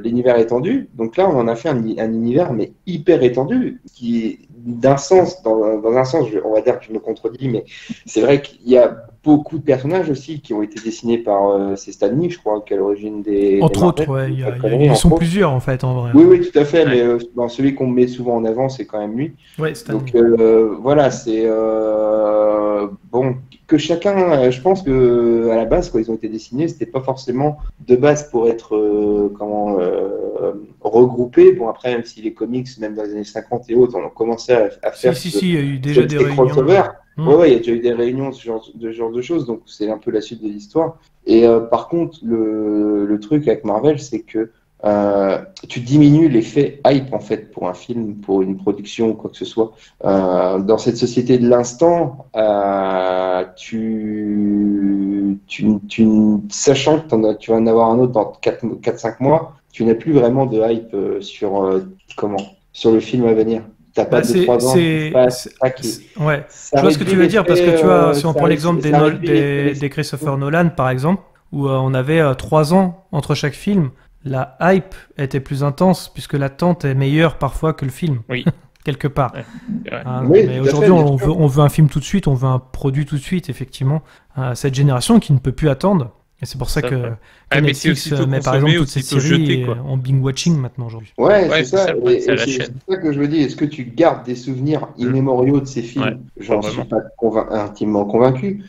H: l'univers étendu. Donc là, on en a fait un univers, mais hyper étendu, qui, dans un sens, on va dire que je me contredis, mais c'est vrai qu'il y a beaucoup de personnages aussi qui ont été dessinés par c'est Stan Lee, je crois, qui est à l'origine des
F: autres, ouais, ils sont plusieurs en fait, en vrai.
H: Oui, tout à fait, mais celui qu'on met souvent en avant, c'est quand même lui.
F: Ouais, Stan
H: Donc
F: Lee.
H: voilà, c'est bon, que chacun, je pense que à la base, quand ils ont été dessinés, c'était pas forcément de base pour être regroupés. Bon, après, même si les comics, même dans les années 50 et autres, on a commencé à faire
F: il y a eu déjà des réunions.
H: Ouais, il y a déjà eu des réunions, ce genre de choses, donc c'est un peu la suite de l'histoire. Et par contre, le truc avec Marvel, c'est que tu diminues l'effet hype, en fait, pour un film, pour une production ou quoi que ce soit. Dans cette société de l'instant, sachant que tu vas en avoir un autre dans 4-5 mois, tu n'as plus vraiment de hype sur le film à venir. T'as pas de 3 ans.
F: Ouais. Je vois ce que tu veux dire, parce que tu vois, si on prend l'exemple des Christopher Nolan, par exemple, où on avait 3 ans entre chaque film, la hype était plus intense, puisque l'attente est meilleure parfois que le film.
G: Oui.
F: Quelque part.
H: Oui,
F: mais aujourd'hui, on veut un film tout de suite, on veut un produit tout de suite, effectivement. Cette génération qui ne peut plus attendre. Et c'est pour ça que Netflix met par exemple toutes ces séries en binge-watching maintenant aujourd'hui.
H: Ouais, c'est ça. C'est ça que je veux dire. Est-ce que tu gardes des souvenirs immémoriaux de ces films? J'en suis pas intimement convaincu.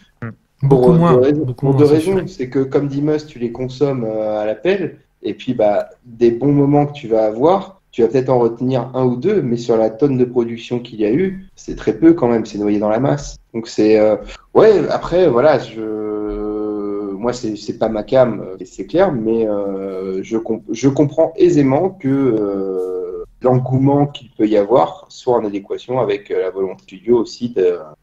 F: Beaucoup moins.
H: Pour deux raisons. C'est que, comme dit Must, tu les consommes à l'appel. Et puis, des bons moments que tu vas avoir, tu vas peut-être en retenir un ou deux, mais sur la tonne de production qu'il y a eu, c'est très peu quand même. C'est noyé dans la masse. Donc, c'est. Ouais, après, voilà, moi, c'est pas ma cam, c'est clair, mais je comprends aisément que l'engouement qu'il peut y avoir soit en adéquation avec la volonté du studio aussi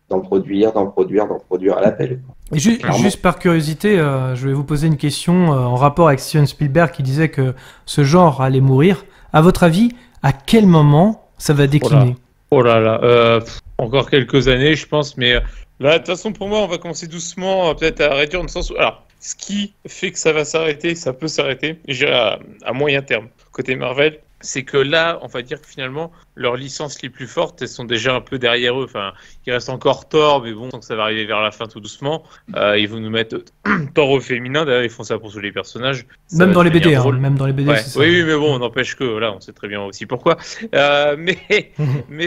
H: d'en produire à l'appel.
F: Et juste par curiosité, je vais vous poser une question en rapport avec Steven Spielberg qui disait que ce genre allait mourir. À votre avis, à quel moment ça va décliner?
G: Oh là là, encore quelques années, je pense, mais là, de toute façon, pour moi, on va commencer doucement, peut-être à réduire dans le sens où... Alors, ce qui fait que ça va s'arrêter, ça peut s'arrêter, je dirais à moyen terme. Côté Marvel, c'est que là, on va dire que finalement, leurs licences les plus fortes, elles sont déjà un peu derrière eux. Enfin, il reste encore Thor, mais bon, tant que ça va arriver vers la fin tout doucement, ils vont nous mettre Thor au féminin. D'ailleurs, ils font ça pour tous les personnages.
F: Même dans les BD, même dans les BD.
G: Ouais. Oui, mais bon, on n'empêche que là, on sait très bien aussi pourquoi. Mais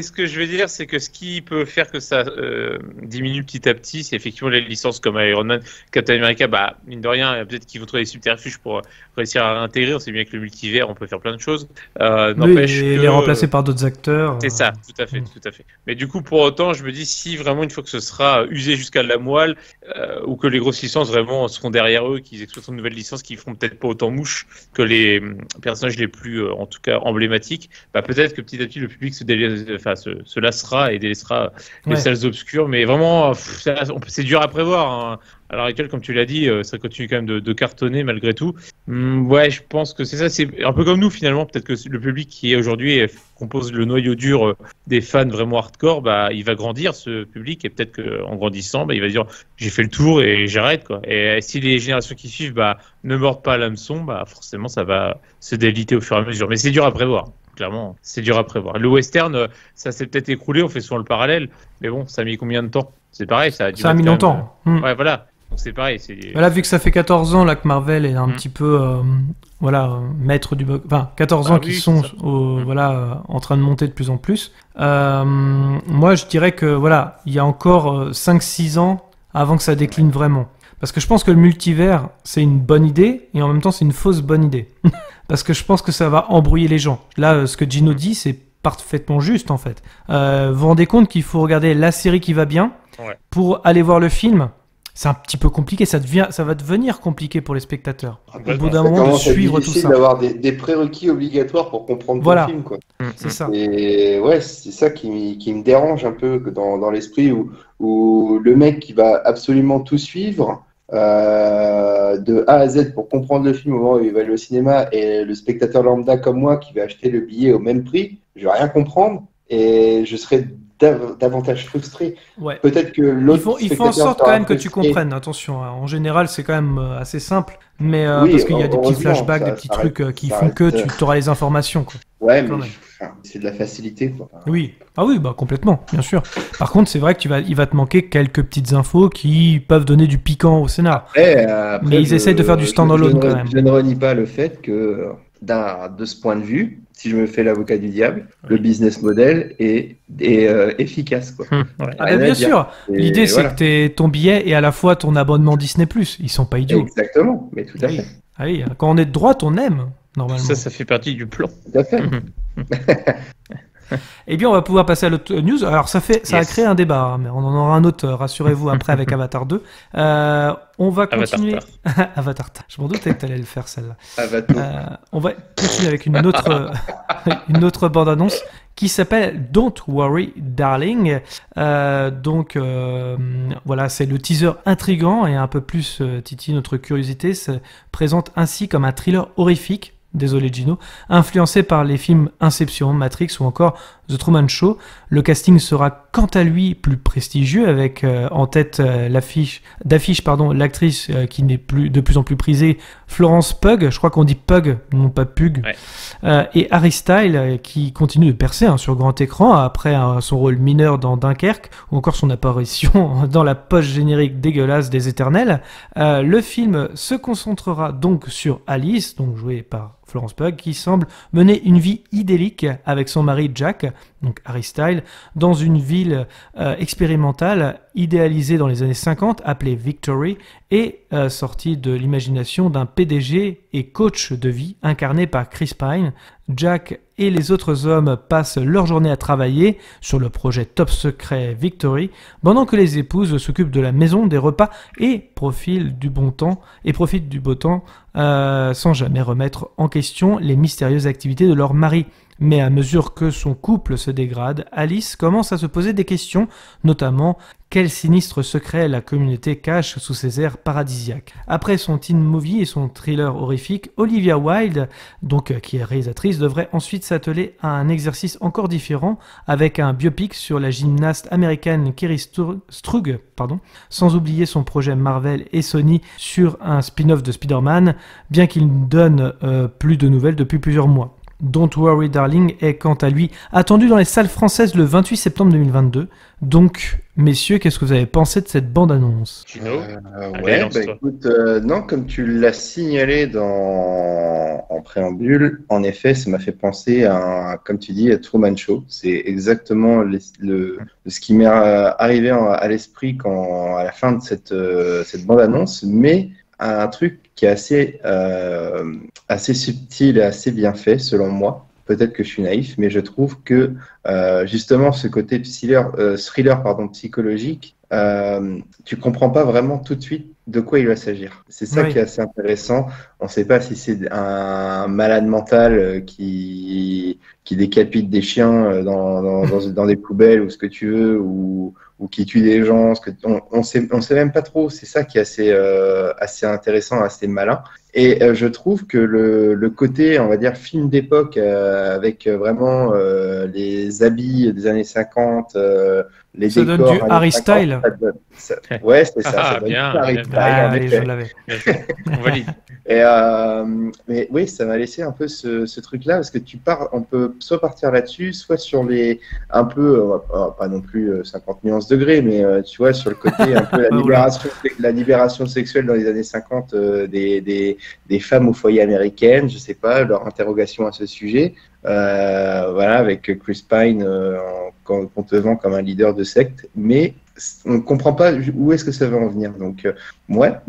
G: ce que je veux dire, c'est que ce qui peut faire que ça diminue petit à petit, c'est effectivement les licences comme Iron Man, Captain America. Bah, mine de rien, peut-être qu'ils vont trouver des subterfuges pour réussir à réintégrer. On sait bien que le multivers, on peut faire plein de choses.
F: Les remplacer par d'autres acteurs.
G: C'est ça, tout à fait. Mais du coup, pour autant, je me dis, si vraiment une fois que ce sera usé jusqu'à la moelle, ou que les grosses licences vraiment seront derrière eux, qu'ils exploiteront de nouvelles licences qui feront peut-être pas autant mouche que les personnages les plus, en tout cas, emblématiques, peut-être que petit à petit, le public se lassera et délaissera les salles obscures. Mais vraiment, c'est dur à prévoir. Hein. à l'heure actuelle, comme tu l'as dit, ça continue quand même de cartonner malgré tout. Ouais, je pense que c'est ça. C'est un peu comme nous finalement. Peut-être que le public qui est aujourd'hui compose le noyau dur des fans vraiment hardcore. Bah, il va grandir ce public et peut-être qu'en grandissant, bah, il va dire j'ai fait le tour et j'arrête quoi. Et si les générations qui suivent ne mordent pas à l'hameçon, bah forcément ça va se déliter au fur et à mesure. Mais c'est dur à prévoir. Clairement, c'est dur à prévoir. Le western, ça s'est peut-être écroulé, on fait souvent le parallèle, mais bon, ça a mis combien de temps? C'est pareil, ça a mis
F: longtemps.
G: Ouais, voilà. Donc c'est pareil.
F: Là, vu que ça fait 14 ans là, que Marvel est un petit peu maître du... Enfin, 14 ans qu'ils sont en train de monter de plus en plus. Moi, je dirais que voilà, il y a encore 5-6 ans avant que ça décline vraiment. Parce que je pense que le multivers, c'est une bonne idée, et en même temps, c'est une fausse bonne idée. Parce que je pense que ça va embrouiller les gens. Là, ce que Gino dit, c'est parfaitement juste, en fait. Vous vous rendez compte qu'il faut regarder la série qui va bien pour aller voir le film? C'est un petit peu compliqué, ça va devenir compliqué pour les spectateurs. Au bout d'un moment, de suivre tout ça.
H: C'est d'avoir des prérequis obligatoires pour comprendre le film, quoi.
F: C'est ça.
H: Et ouais, c'est ça qui me dérange un peu dans l'esprit où le mec qui va absolument tout suivre de A à Z pour comprendre le film au moment où il va aller au cinéma, et le spectateur lambda comme moi qui va acheter le billet au même prix, je vais rien comprendre et je serai davantage frustré.
F: Ouais.
H: Peut-être que l'autre
F: il faut en sorte quand même que tu comprennes. Attention, en général, c'est quand même assez simple, mais parce qu'il y a des petits flashbacks, des petits trucs qui font que tu auras les informations, quoi.
H: Ouais, mais c'est de la facilité, quoi.
F: Oui. Ah oui, complètement, bien sûr. Par contre, c'est vrai qu'il va te manquer quelques petites infos qui peuvent donner du piquant au scénar.
H: Après,
F: mais ils essayent de faire du standalone quand même.
H: Je ne renie pas le fait que, de ce point de vue, si je me fais l'avocat du diable, le business model est efficace, quoi.
F: Bien sûr. L'idée, c'est que ton billet et à la fois ton abonnement Disney+. Ils sont pas idiots.
H: Exactement, mais tout à fait.
F: Ah oui, quand on est de droite, on aime, normalement.
G: Ça fait partie du plan.
H: Tout à fait.
F: Eh bien, on va pouvoir passer à l'autre news. Alors, ça a créé un débat, mais on en aura un autre, rassurez-vous, après avec Avatar 2. On va continuer... Avatar. Je m'en doutais que tu allais le faire, celle-là. On va continuer avec une autre bande-annonce qui s'appelle Don't Worry Darling. Voilà, c'est le teaser intriguant et un peu plus titille notre curiosité. Se présente ainsi comme un thriller horrifique. Désolé Gino, influencé par les films Inception, Matrix ou encore The Truman Show. Le casting sera quant à lui plus prestigieux avec en tête l'actrice qui n'est plus de plus en plus prisée, Florence Pugh, je crois qu'on dit Pugh, non pas Pug, et Harry Styles qui continue de percer sur grand écran après son rôle mineur dans Dunkerque ou encore son apparition dans la post-générique dégueulasse des Éternels. Le film se concentrera donc sur Alice, donc jouée par Florence Pugh, qui semble mener une vie idyllique avec son mari Jack, donc Harry Styles, dans une ville expérimentale idéalisée dans les années 50, appelée Victory, et sortie de l'imagination d'un PDG et coach de vie incarné par Chris Pine. Jack et les autres hommes passent leur journée à travailler sur le projet top secret Victory, pendant que les épouses s'occupent de la maison, des repas et profitent du beau temps, sans jamais remettre en question les mystérieuses activités de leur mari. Mais à mesure que son couple se dégrade, Alice commence à se poser des questions, notamment quel sinistre secret la communauté cache sous ses airs paradisiaques. Après son teen movie et son thriller horrifique, Olivia Wilde, qui est réalisatrice, devrait ensuite s'atteler à un exercice encore différent avec un biopic sur la gymnaste américaine Kerri Strug, sans oublier son projet Marvel et Sony sur un spin-off de Spider-Man, bien qu'il ne donne plus de nouvelles depuis plusieurs mois. Don't Worry Darling est quant à lui attendu dans les salles françaises le 28 septembre 2022. Donc, messieurs, qu'est-ce que vous avez pensé de cette bande-annonce?
H: Écoute, non, comme tu l'as signalé en préambule, en effet, ça m'a fait penser comme tu dis, à Truman Show. C'est exactement ce qui m'est arrivé à l'esprit à la fin de cette bande-annonce, mais un truc qui est assez subtil et assez bien fait, selon moi. Peut-être que je suis naïf, mais je trouve que justement ce côté thriller psychologique, tu comprends pas vraiment tout de suite de quoi il va s'agir. C'est ça qui est assez intéressant. On ne sait pas si c'est un malade mental qui décapite des chiens dans des poubelles ou ce que tu veux, ou qui tue des gens. On sait même pas trop. C'est ça qui est assez intéressant, assez malin. Et je trouve que le côté, on va dire, film d'époque, avec vraiment les habits des années 50, les
F: ça
H: décors...
F: donne du Harry Style.
H: Ouais, c'est ça. Ça donne
G: bien,
H: du Harry
G: bien,
H: Style,
F: Ah,
H: en
F: allez,
H: effet.
F: je l'avais.
G: On valide.
H: Mais oui, ça m'a laissé un peu ce truc-là, parce que on peut soit partir là-dessus, soit sur un peu, pas non plus 50 nuances degrés, mais tu vois, sur le côté un peu la libération sexuelle dans les années 50 des femmes au foyer américaines, je sais pas, leur interrogation à ce sujet. Voilà, avec Chris Pine concevant comme un leader de secte, mais on ne comprend pas où est-ce que ça va en venir. Donc,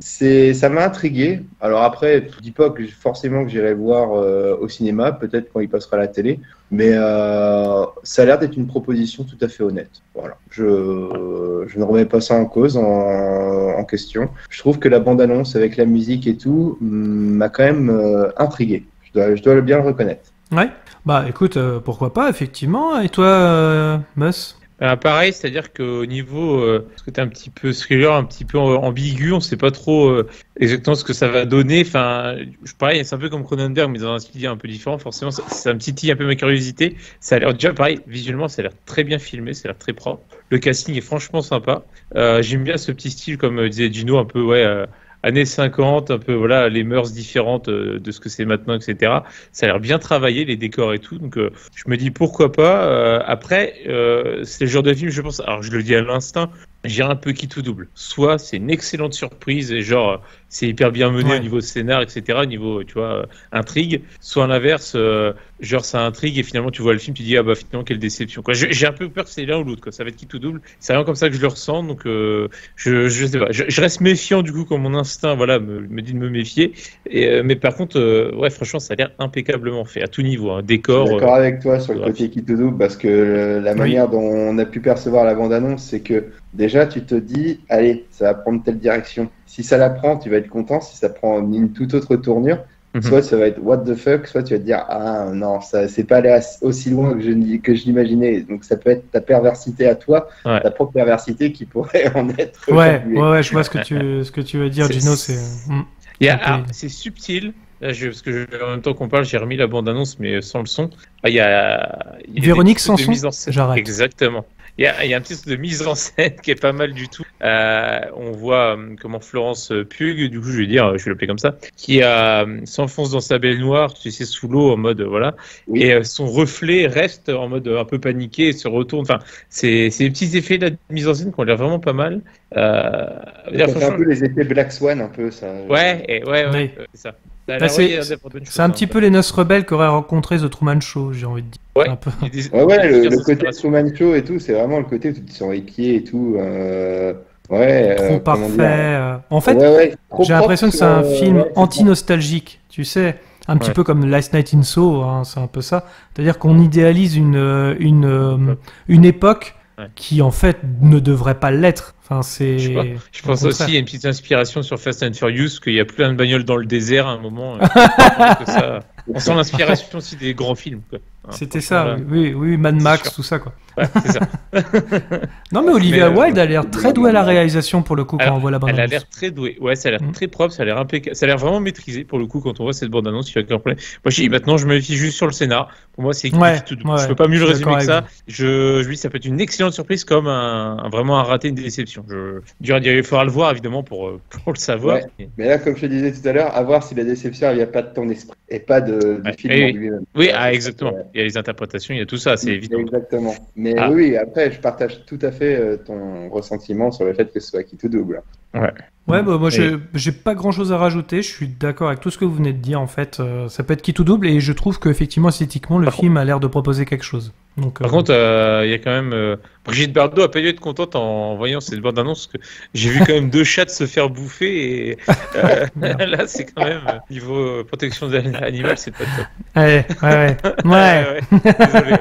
H: ça m'a intrigué. Alors après, je dis pas que forcément que j'irai voir au cinéma, peut-être quand il passera à la télé, mais ça a l'air d'être une proposition tout à fait honnête. Voilà. Je ne remets pas ça en cause, en question. Je trouve que la bande-annonce avec la musique et tout m'a quand même intrigué. Je dois bien le reconnaître.
F: Ouais, bah écoute, pourquoi pas, effectivement. Et toi, Mus?
G: Pareil, c'est-à-dire qu'au niveau, parce que t'es un petit peu thriller, un petit peu ambigu, on sait pas trop exactement ce que ça va donner. Enfin, pareil, c'est un peu comme Cronenberg, mais dans un style un peu différent. Forcément, ça me titille un peu ma curiosité. Ça a l'air déjà pareil, visuellement, ça a l'air très bien filmé, ça a l'air très propre. Le casting est franchement sympa. J'aime bien ce petit style, comme disait Gino, un peu années 50, un peu voilà, les mœurs différentes de ce que c'est maintenant, etc. Ça a l'air bien travaillé, les décors et tout, donc je me dis pourquoi pas. Après, c'est le genre de film, je pense, alors je le dis à l'instinct, j'irai un peu qui tout double. Soit c'est une excellente surprise et genre c'est hyper bien mené au niveau scénar, etc., au niveau, tu vois, intrigue. Soit à l'inverse, genre ça intrigue et finalement tu vois le film, tu dis ah bah finalement quelle déception, quoi. J'ai un peu peur que c'est l'un ou l'autre, quoi. Ça va être qui tout double. C'est vraiment comme ça que je le ressens, donc je sais pas. Je reste méfiant du coup quand mon instinct voilà me dit de me méfier. Mais par contre, ouais, franchement ça a l'air impeccablement fait à tout niveau, hein. Décor.
H: Je suis d'accord avec toi sur le côté qui tout double, parce que la manière dont on a pu percevoir la bande-annonce, c'est que déjà tu te dis allez, ça va prendre telle direction. Si ça la prend, tu vas être content. Si ça prend une toute autre tournure, soit ça va être what the fuck, soit tu vas te dire ah non, ça c'est pas allé aussi loin que je l'imaginais. Donc ça peut être ta perversité à toi, ta propre perversité qui pourrait en être.
F: Ouais, je vois ce que tu veux dire, Gino.
G: C'est subtil. Là, parce que en même temps qu'on parle, j'ai remis la bande-annonce, mais sans le son. Il y a
F: Véronique Sanson. J'arrête.
G: Exactement. Il y a un petit truc de mise en scène qui est pas mal du tout. On voit comment Florence Pugh, du coup je vais l'appeler comme ça, qui s'enfonce dans sa baignoire, tu sais, sous l'eau en mode voilà, et son reflet reste en mode un peu paniqué et se retourne. Enfin, c'est des petits effets de mise en scène qui ont l'air vraiment pas mal.
H: C'est un peu les effets Black Swan, un peu ça.
G: Ouais, c'est ça.
F: C'est un petit peu les noces rebelles qu'aurait rencontré The Truman Show, j'ai envie de dire.
G: Ouais,
F: un peu.
H: Le côté Truman Show et tout, c'est vraiment le côté où tu te sens épié et tout.
F: Trop parfait. En fait, j'ai l'impression que c'est un film anti-nostalgique, tu sais, un petit peu comme Last Night in Soho, hein, c'est un peu ça. C'est-à-dire qu'on idéalise une époque qui en fait ne devrait pas l'être. Enfin,
G: je pense aussi, il y a une petite inspiration sur Fast and Furious, qu'il y a plein de bagnoles dans le désert à un moment. On sent l'inspiration aussi des grands films, quoi.
F: C'était ça, oui, Mad Max, tout ça, quoi.
G: Ouais, c'est ça.
F: Non, mais Olivia Wilde a l'air très douée à la réalisation pour le coup quand on voit la bande-annonce.
G: Elle a l'air très douée, ouais, ça a l'air très propre, ça a l'air impeccable, ça a l'air vraiment maîtrisé pour le coup quand on voit cette bande-annonce. Moi, maintenant, je me fie juste sur le scénar. Pour moi, c'est tout. Je peux pas mieux le résumer que ça. Je dis, ça peut être une excellente surprise comme vraiment un raté, une déception. Il faudra le voir évidemment pour le savoir.
H: Ouais. Mais là, comme je te disais tout à l'heure, à voir si la déception elle vient pas de ton esprit et pas du film en lui-même.
G: Oui, exactement. Il y a les interprétations, il y a tout ça, c'est évident.
H: Exactement. Mais oui, après, je partage tout à fait ton ressentiment sur le fait que ce soit qui tout double.
F: Ouais, bah, moi j'ai pas grand chose à rajouter, je suis d'accord avec tout ce que vous venez de dire en fait, ça peut être qui tout double et je trouve qu'effectivement esthétiquement le film a l'air de proposer quelque chose. Donc,
G: par contre, il y a quand même Brigitte Bardot a pas dû être contente en voyant cette bande-annonce, parce que j'ai vu quand même 2 chats se faire bouffer et là c'est quand même niveau protection de l'animal, c'est pas top.
F: Ouais.
G: Désolé.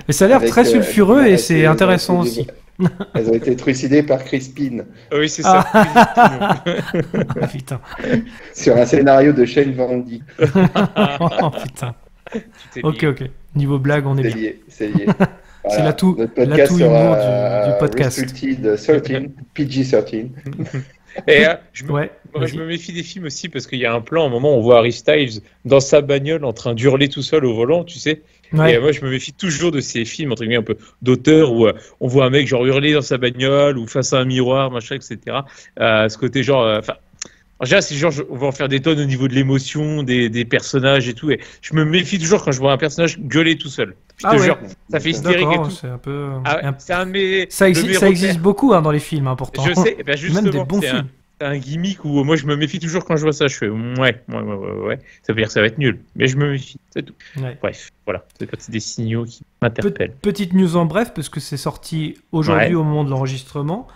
F: Mais ça a l'air très sulfureux et c'est intéressant aussi.
H: Elles ont été trucidées par Crispin
G: Oui, c'est ça.
F: Ah, putain.
H: sur un scénario de Shane Vandy.
F: Oh, putain.
G: Tout est
F: Ok,
G: lié.
F: ok. Niveau blague, on est
H: C'est
F: bien.
H: lié, c'est lié.
F: C'est l'atout
H: Notre podcast
F: humour
H: sera
F: du podcast.
H: restricted 13, PG-13.
G: Et
F: Ouais,
G: moi, je
F: vas-y.
G: me méfie des films aussi parce qu'il y a un plan, à un moment, on voit Harry Styles dans sa bagnole en train d'hurler tout seul au volant, tu sais.
F: Ouais.
G: Et moi, je me méfie toujours de ces films, entre guillemets, un peu d'auteur où on voit un mec genre hurler dans sa bagnole ou face à un miroir, machin, etc. Ce côté genre. Enfin. En général, c'est genre, on va en faire des tonnes au niveau de l'émotion, des personnages et tout. Et je me méfie toujours quand je vois un personnage gueuler tout seul. Je te
F: Ah ouais.
G: jure, ça fait hystérique et
F: D'accord,
G: tout.
F: c'est un peu.
G: Ah ouais, c'est un de mes.
F: Ça,
G: de
F: exi-
G: mes
F: ça
G: repères.
F: existe beaucoup dans les films, hein, pourtant.
G: Je sais, et ben
F: Même
G: justement,
F: des bons
G: c'est
F: films.
G: un gimmick où moi je me méfie toujours quand je vois ça. Je fais ouais. Ça veut dire que ça va être nul, mais je me méfie, c'est tout.
F: Ouais.
G: Bref, voilà, c'est des signaux qui m'interpellent.
F: Petite news en bref, parce que c'est sorti aujourd'hui
G: Ouais.
F: au moment de l'enregistrement,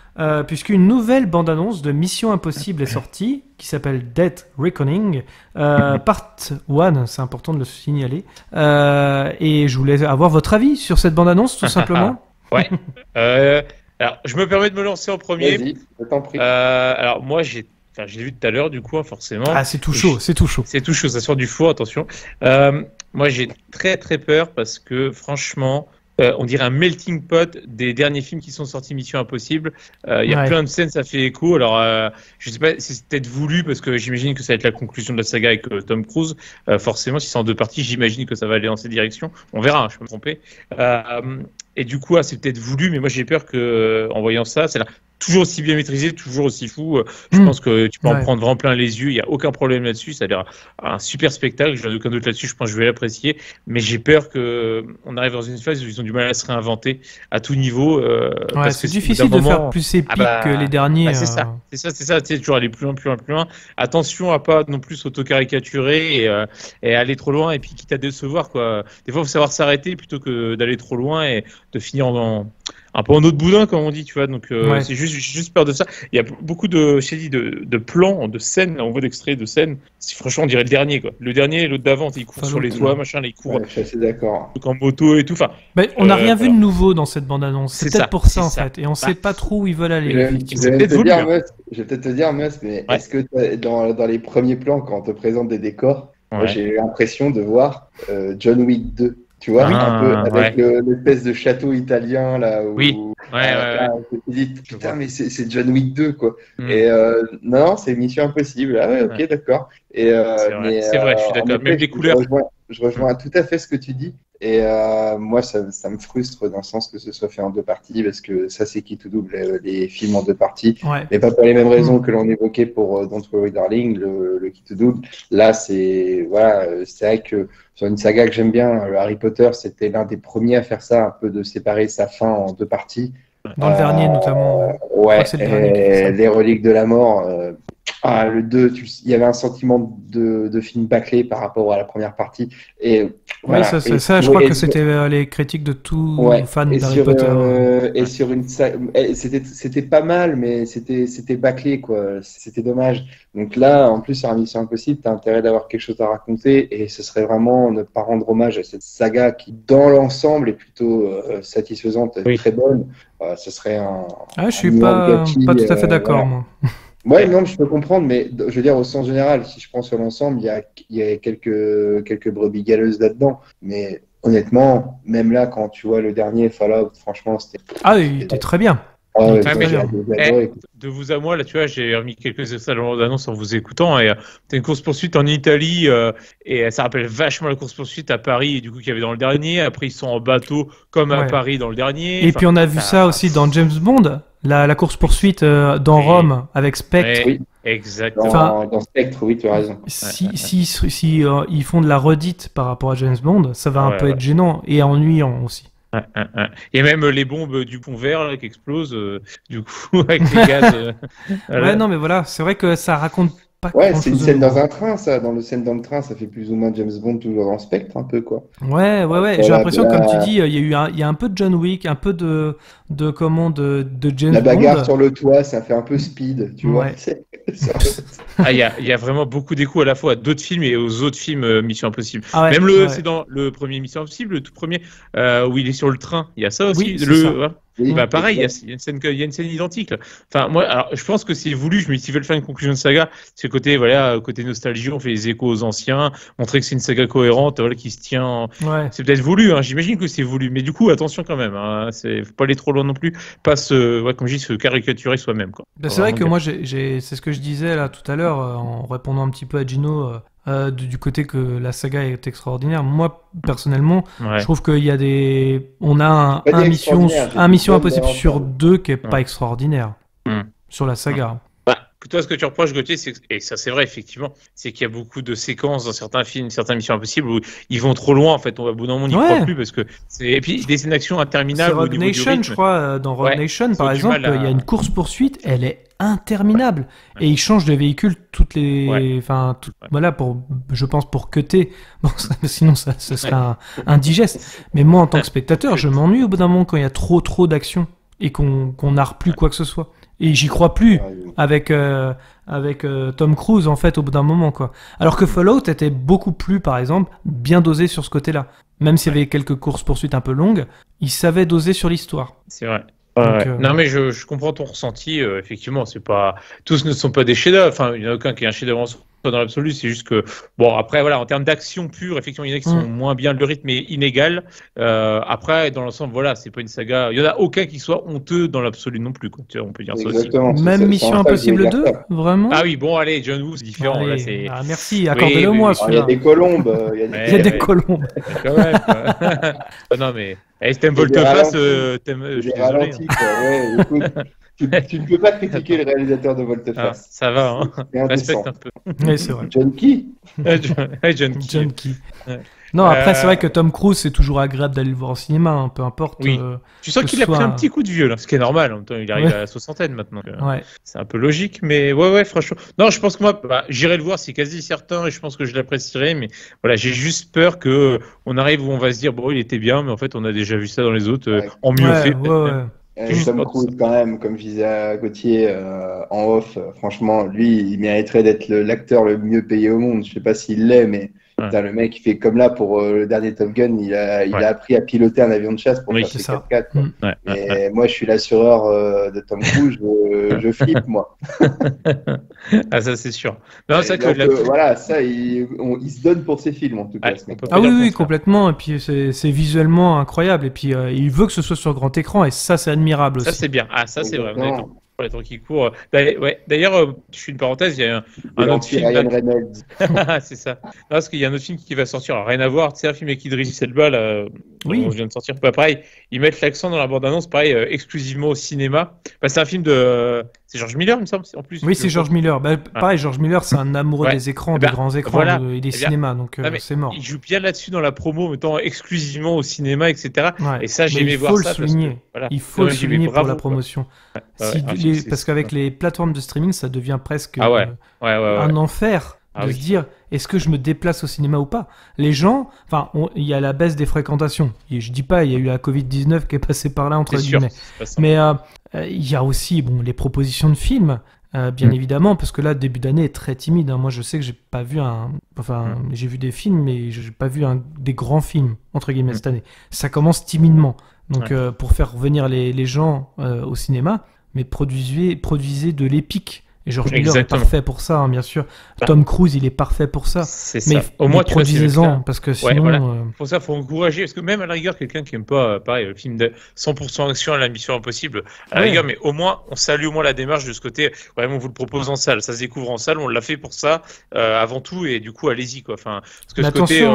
F: puisqu'une nouvelle bande-annonce de Mission Impossible est sortie, qui s'appelle Death Reckoning, Part 1, c'est important de le signaler. Et je voulais avoir votre avis sur cette bande-annonce, tout simplement.
G: Ouais. Alors, je me permets de me lancer en premier.
H: Vas-y, je t'en prie.
G: Alors, moi, je l'ai vu tout à l'heure, du coup, forcément.
F: Ah, c'est tout chaud, c'est tout chaud.
G: C'est tout chaud, ça sort du four, attention. Moi, j'ai très très peur parce que, franchement, on dirait un melting pot des derniers films qui sont sortis Mission Impossible. Il y a
F: Ouais.
G: plein de scènes, ça fait écho. Alors, je sais pas si c'est peut-être voulu parce que j'imagine que ça va être la conclusion de la saga avec Tom Cruise. Forcément, si c'est en deux parties, j'imagine que ça va aller dans cette direction. On verra, je peux me tromper. Et du coup, c'est peut-être voulu, mais moi j'ai peur que, en voyant ça, c'est là. Toujours aussi bien maîtrisé, toujours aussi fou. Je pense que tu peux en
F: Ouais.
G: prendre vraiment plein les yeux. Il n'y a aucun problème là-dessus. Ça a l'air un super spectacle. Je n'ai aucun doute là-dessus. Je pense que je vais l'apprécier. Mais j'ai peur qu'on arrive dans une phase où ils ont du mal à se réinventer à tout niveau.
F: Ouais,
G: parce
F: c'est
G: que
F: difficile de faire plus épique que les derniers.
G: c'est ça. C'est ça. Tu sais, toujours aller plus loin. Attention à pas non plus s'auto-caricaturer et aller trop loin et puis quitte à décevoir, quoi. Des fois, il faut savoir s'arrêter plutôt que d'aller trop loin et de finir un peu en autre boudin, comme on dit, tu vois. Donc,
F: Ouais.
G: c'est juste peur de ça. Il y a beaucoup de plans, de scènes. Là, on voit d'extraits de scènes. Franchement, on dirait le dernier, quoi. Le dernier et l'autre d'avant, il court
F: Enfin,
G: sur les
F: l'autre,
G: toits,
F: là.
G: machin, là, il court
H: Ouais, je suis assez d'accord.
G: en moto et tout. Enfin,
F: Ben, on n'a rien vu de
G: voilà.
F: nouveau dans cette bande-annonce. C'est
G: C'est
F: peut-être
G: ça,
F: pour ça, en
G: c'est ça.
F: fait. Et on
G: Bah,
F: sait pas trop où ils veulent aller.
H: Je vais
F: effectivement.
G: C'est peut-être
H: te
G: voulu,
H: dire,
G: hein.
H: je vais peut-être te dire, Mus, mais
G: Ouais.
H: est-ce que dans les premiers plans, quand on te présente des décors, moi,
G: Ouais.
H: j'ai eu l'impression de voir John Wick 2. Tu vois, un peu avec l'espèce de château italien là où
G: Oui. Ouais.
H: tu te dis putain mais c'est John Wick 2 quoi.
G: Mm.
H: Et non, c'est Mission Impossible. Ah ouais, ok,
G: Ouais.
H: d'accord. Et
G: C'est vrai, je suis d'accord.
H: en effet,
G: Même les couleurs.
H: je rejoins tout à fait ce que tu dis. Et moi, ça me frustre dans le sens que ce soit fait en deux parties, parce que ça, c'est qui tout double, les films en deux parties.
F: Ouais.
H: Mais pas pour les mêmes raisons que l'on évoquait pour Don't Worry Darling, le qui tout double. Là, c'est vrai que sur une saga que j'aime bien, Harry Potter, c'était l'un des premiers à faire ça, un peu de séparer sa fin en deux parties.
F: Dans le dernier, notamment. Je crois
H: Ouais,
F: que c'est le dernier qui fait ça.
H: les reliques de la mort. Le 2, il y avait un sentiment de film bâclé par rapport à la première partie. Et voilà.
F: Oui,
H: Et
F: ça je crois que c'était les critiques de tout fan
H: et
F: d'Harry
H: sur,
F: Potter.
H: et sur une c'était pas mal, mais c'était bâclé, quoi. C'était dommage. Donc là, en plus, sur un Mission Impossible, t'as intérêt d'avoir quelque chose à raconter, et ce serait vraiment ne pas rendre hommage à cette saga qui, dans l'ensemble, est plutôt satisfaisante,
G: Oui.
H: très bonne. Ce serait
F: Ah, je suis
H: un
F: pas
H: gâchis,
F: tout à fait d'accord,
H: voilà.
F: moi.
H: Ouais, non, je peux comprendre, mais je veux dire, au sens général, si je prends sur l'ensemble, il y a quelques brebis galeuses là-dedans. Mais honnêtement, même là, quand tu vois le dernier Fallout, franchement, c'était.
F: Ah, il était très bien.
H: Ah ouais,
F: Ouais, mais
H: j'ai adoré, quoi.
G: De vous à moi, là, tu vois, j'ai remis quelques extraits d'annonce en vous écoutant. Et t'as une course-poursuite en Italie, et ça rappelle vachement la course-poursuite à Paris, du coup, qu'il y avait dans le dernier. Après, ils sont en bateau, comme à
F: Ouais.
G: Paris dans le dernier.
F: Et
G: Enfin,
F: puis on a vu ça aussi dans James Bond, la course-poursuite dans
G: Oui.
F: Rome avec Spectre.
G: ouais,
H: Oui.
G: exactement.
F: Enfin-
H: Dans Spectre, oui, tu as raison.
F: Si ils font de la redite par rapport à James Bond, ça va un
G: Ouais,
F: peu
G: ouais.
F: être gênant et ennuyant aussi.
G: Et même les bombes du pont vert là, qui explosent, du coup, avec les gaz. Voilà.
F: Ouais, non, mais voilà, c'est vrai que ça raconte pas
H: Ouais,
F: grand
H: c'est une
F: chose.
H: scène dans un train, ça. Dans le scène dans le train, ça fait plus ou moins James Bond, toujours dans Spectre, un peu, quoi.
F: Ouais. J'ai
H: Voilà,
F: l'impression, comme tu
H: la-
F: dis, il y a un peu de John Wick, un peu de James
H: La bagarre
F: Bond.
H: sur le toit, ça fait un peu speed, tu vois.
F: Ouais.
G: Il y a vraiment beaucoup d'échos à la fois à d'autres films et aux autres films Mission Impossible.
F: Ah ouais,
G: Même
F: ouais.
G: c'est dans le premier Mission Impossible, le tout premier, où il est sur le train. Il y a ça aussi.
F: Oui, c'est ça.
H: Oui,
G: Bah pareil, il y a une scène identique. Là. Enfin, moi, alors, je pense que c'est voulu. Je me dis, s'ils veulent faire une conclusion de saga, c'est côté, voilà, côté nostalgie, on fait les échos aux anciens, montrer que c'est une saga cohérente, voilà, qui se tient.
F: Ouais.
G: C'est peut-être voulu, hein, j'imagine que c'est voulu. Mais du coup, attention quand même. Hein, faut pas aller trop loin non plus. Pas comme je dis, se caricaturer soi-même. Quoi.
F: Bah, c'est vrai que moi, c'est ce que je disais là tout à l'heure en répondant un petit peu à Gino. Du côté que la saga est extraordinaire. Moi, personnellement, je trouve qu'il y a on a un Mission Impossible sur 2 qui est pas extraordinaire sur la saga.
G: Toi, ce que tu reproches, Gauthier, et ça c'est vrai effectivement, c'est qu'il y a beaucoup de séquences dans certains films, certaines Missions Impossibles où ils vont trop loin en fait. Au bout d'un moment, on n'y croit plus parce que et puis des scènes d'action interminables.
F: C'est Rogue Nation, je crois. Dans Rogue Nation, par exemple, il y a une course poursuite, elle est interminable et ils changent de véhicule toutes les, voilà, je pense pour cutter. Bon, sinon ça serait indigeste. Mais moi, en tant que spectateur, je m'ennuie au bout d'un moment quand il y a trop d'action et qu'on narre plus quoi que ce soit. Et j'y crois plus avec Tom Cruise en fait au bout d'un moment quoi. Alors que Fallout était beaucoup plus par exemple bien dosé sur ce côté-là. Même s'il y avait quelques courses poursuites un peu longues, il savait doser sur l'histoire.
G: C'est vrai. Non mais je comprends ton ressenti. Effectivement, c'est pas tous ne sont pas des chefs-d'œuvre. Enfin, il n'y en a aucun qui est un chef-d'œuvre en soi dans l'absolu. C'est juste que bon après voilà en termes d'action pure, effectivement il y en a qui sont moins bien, le rythme est inégal. Après dans l'ensemble voilà c'est pas une saga. Il y en a aucun qui soit honteux dans l'absolu non plus quoi. Tu vois, on peut dire
H: exactement,
G: ça aussi.
F: Même Mission Impossible 2 vraiment.
G: Ah oui bon allez John Woo c'est différent.
F: Allez,
G: là, c'est...
F: merci accordez-le moi celui-là.
H: Il y a des colombes. Il
F: y a des colombes.
G: Quand même. Non mais si t'aimes Volte-Face, je suis désolé.
H: Ouais, écoute, tu ne peux pas critiquer le réalisateur de Volte-Face.
G: Ça va, hein. Respecte un peu.
F: Oui, c'est vrai.
H: John Key.
G: John Key.
F: Ouais. Non, après, c'est vrai que Tom Cruise, c'est toujours agréable d'aller le voir au cinéma, hein, peu importe.
G: Oui. Tu sens qu'il a pris un petit coup de vieux, là, ce qui est normal. En même temps, il arrive à la soixantaine maintenant. C'est un peu logique, mais ouais, franchement. Non, je pense que moi, j'irai le voir, c'est quasi certain, et je pense que je l'apprécierai, mais voilà, j'ai juste peur que on arrive où on va se dire, bon, il était bien, mais en fait, on a déjà vu ça dans les autres, en mieux fait.
H: Tom Cruise, quand même, comme je disais à Gauthier en off, franchement, lui, il mériterait d'être l'acteur le mieux payé au monde. Je sais pas s'il l'est, mais putain, le mec, il fait comme là pour le dernier Top Gun, il a appris à piloter un avion de chasse pour faire ses 4x4. Et moi, je suis l'assureur de Tom Cruise, je flippe, moi.
G: Ah, ça, c'est sûr. Non, c'est
H: donc, voilà, ça, il se donne pour ses films, en tout cas.
F: Ah oui, complètement. Et puis, c'est visuellement incroyable. Et puis, il veut que ce soit sur grand écran, et ça, c'est admirable aussi.
G: Ça, c'est bien. Ah, ça, c'est vrai. Pour les temps qui courent. D'ailleurs, je fais une parenthèse, il y a un autre film.
H: Ryan Reynolds.
G: C'est ça. Non, parce qu'il y a un autre film qui va sortir, alors, rien à voir. C'est un film avec Idris Elba, là, on vient de sortir. Pas pareil. Ils mettent l'accent dans la bande-annonce, pareil, exclusivement au cinéma. C'est un film de. C'est George Miller, il me semble, en plus.
F: Oui, c'est George Miller. Pareil, George Miller, c'est un amoureux des écrans, des grands écrans et des cinémas, donc c'est mort.
G: Il joue bien là-dessus dans la promo, mettant exclusivement au cinéma, etc. Et ça, j'ai aimé voir ça.
F: Il faut le souligner pour la promotion. Parce qu'avec les plateformes de streaming, ça devient presque un enfer de se dire est-ce que je me déplace au cinéma ou pas. Les gens, il y a la baisse des fréquentations. Et je dis pas, il y a eu la Covid-19 qui est passée par là entre guillemets. Mais il y a aussi les propositions de films. Bien évidemment, parce que là, début d'année est très timide. Moi, je sais que j'ai pas vu j'ai vu des films, mais j'ai pas vu des grands films entre guillemets cette année. Ça commence timidement. Donc, pour faire revenir les gens au cinéma, mais produisez de l'épique. Et George Miller est parfait pour ça, hein, bien sûr. Tom Cruise, il est parfait pour ça.
G: C'est
F: mais
G: ça. Au moins,
F: produisez-en, parce que sinon...
G: Pour ça, il faut encourager. Parce que même à la rigueur, quelqu'un qui n'aime pas, pareil, le film de 100% action à la Mission Impossible, à la rigueur, mais au moins, on salue au moins la démarche de ce côté. On vous le propose en salle. Ça se découvre en salle. On l'a fait pour ça, avant tout. Et du coup, allez-y, quoi. Parce que ce côté...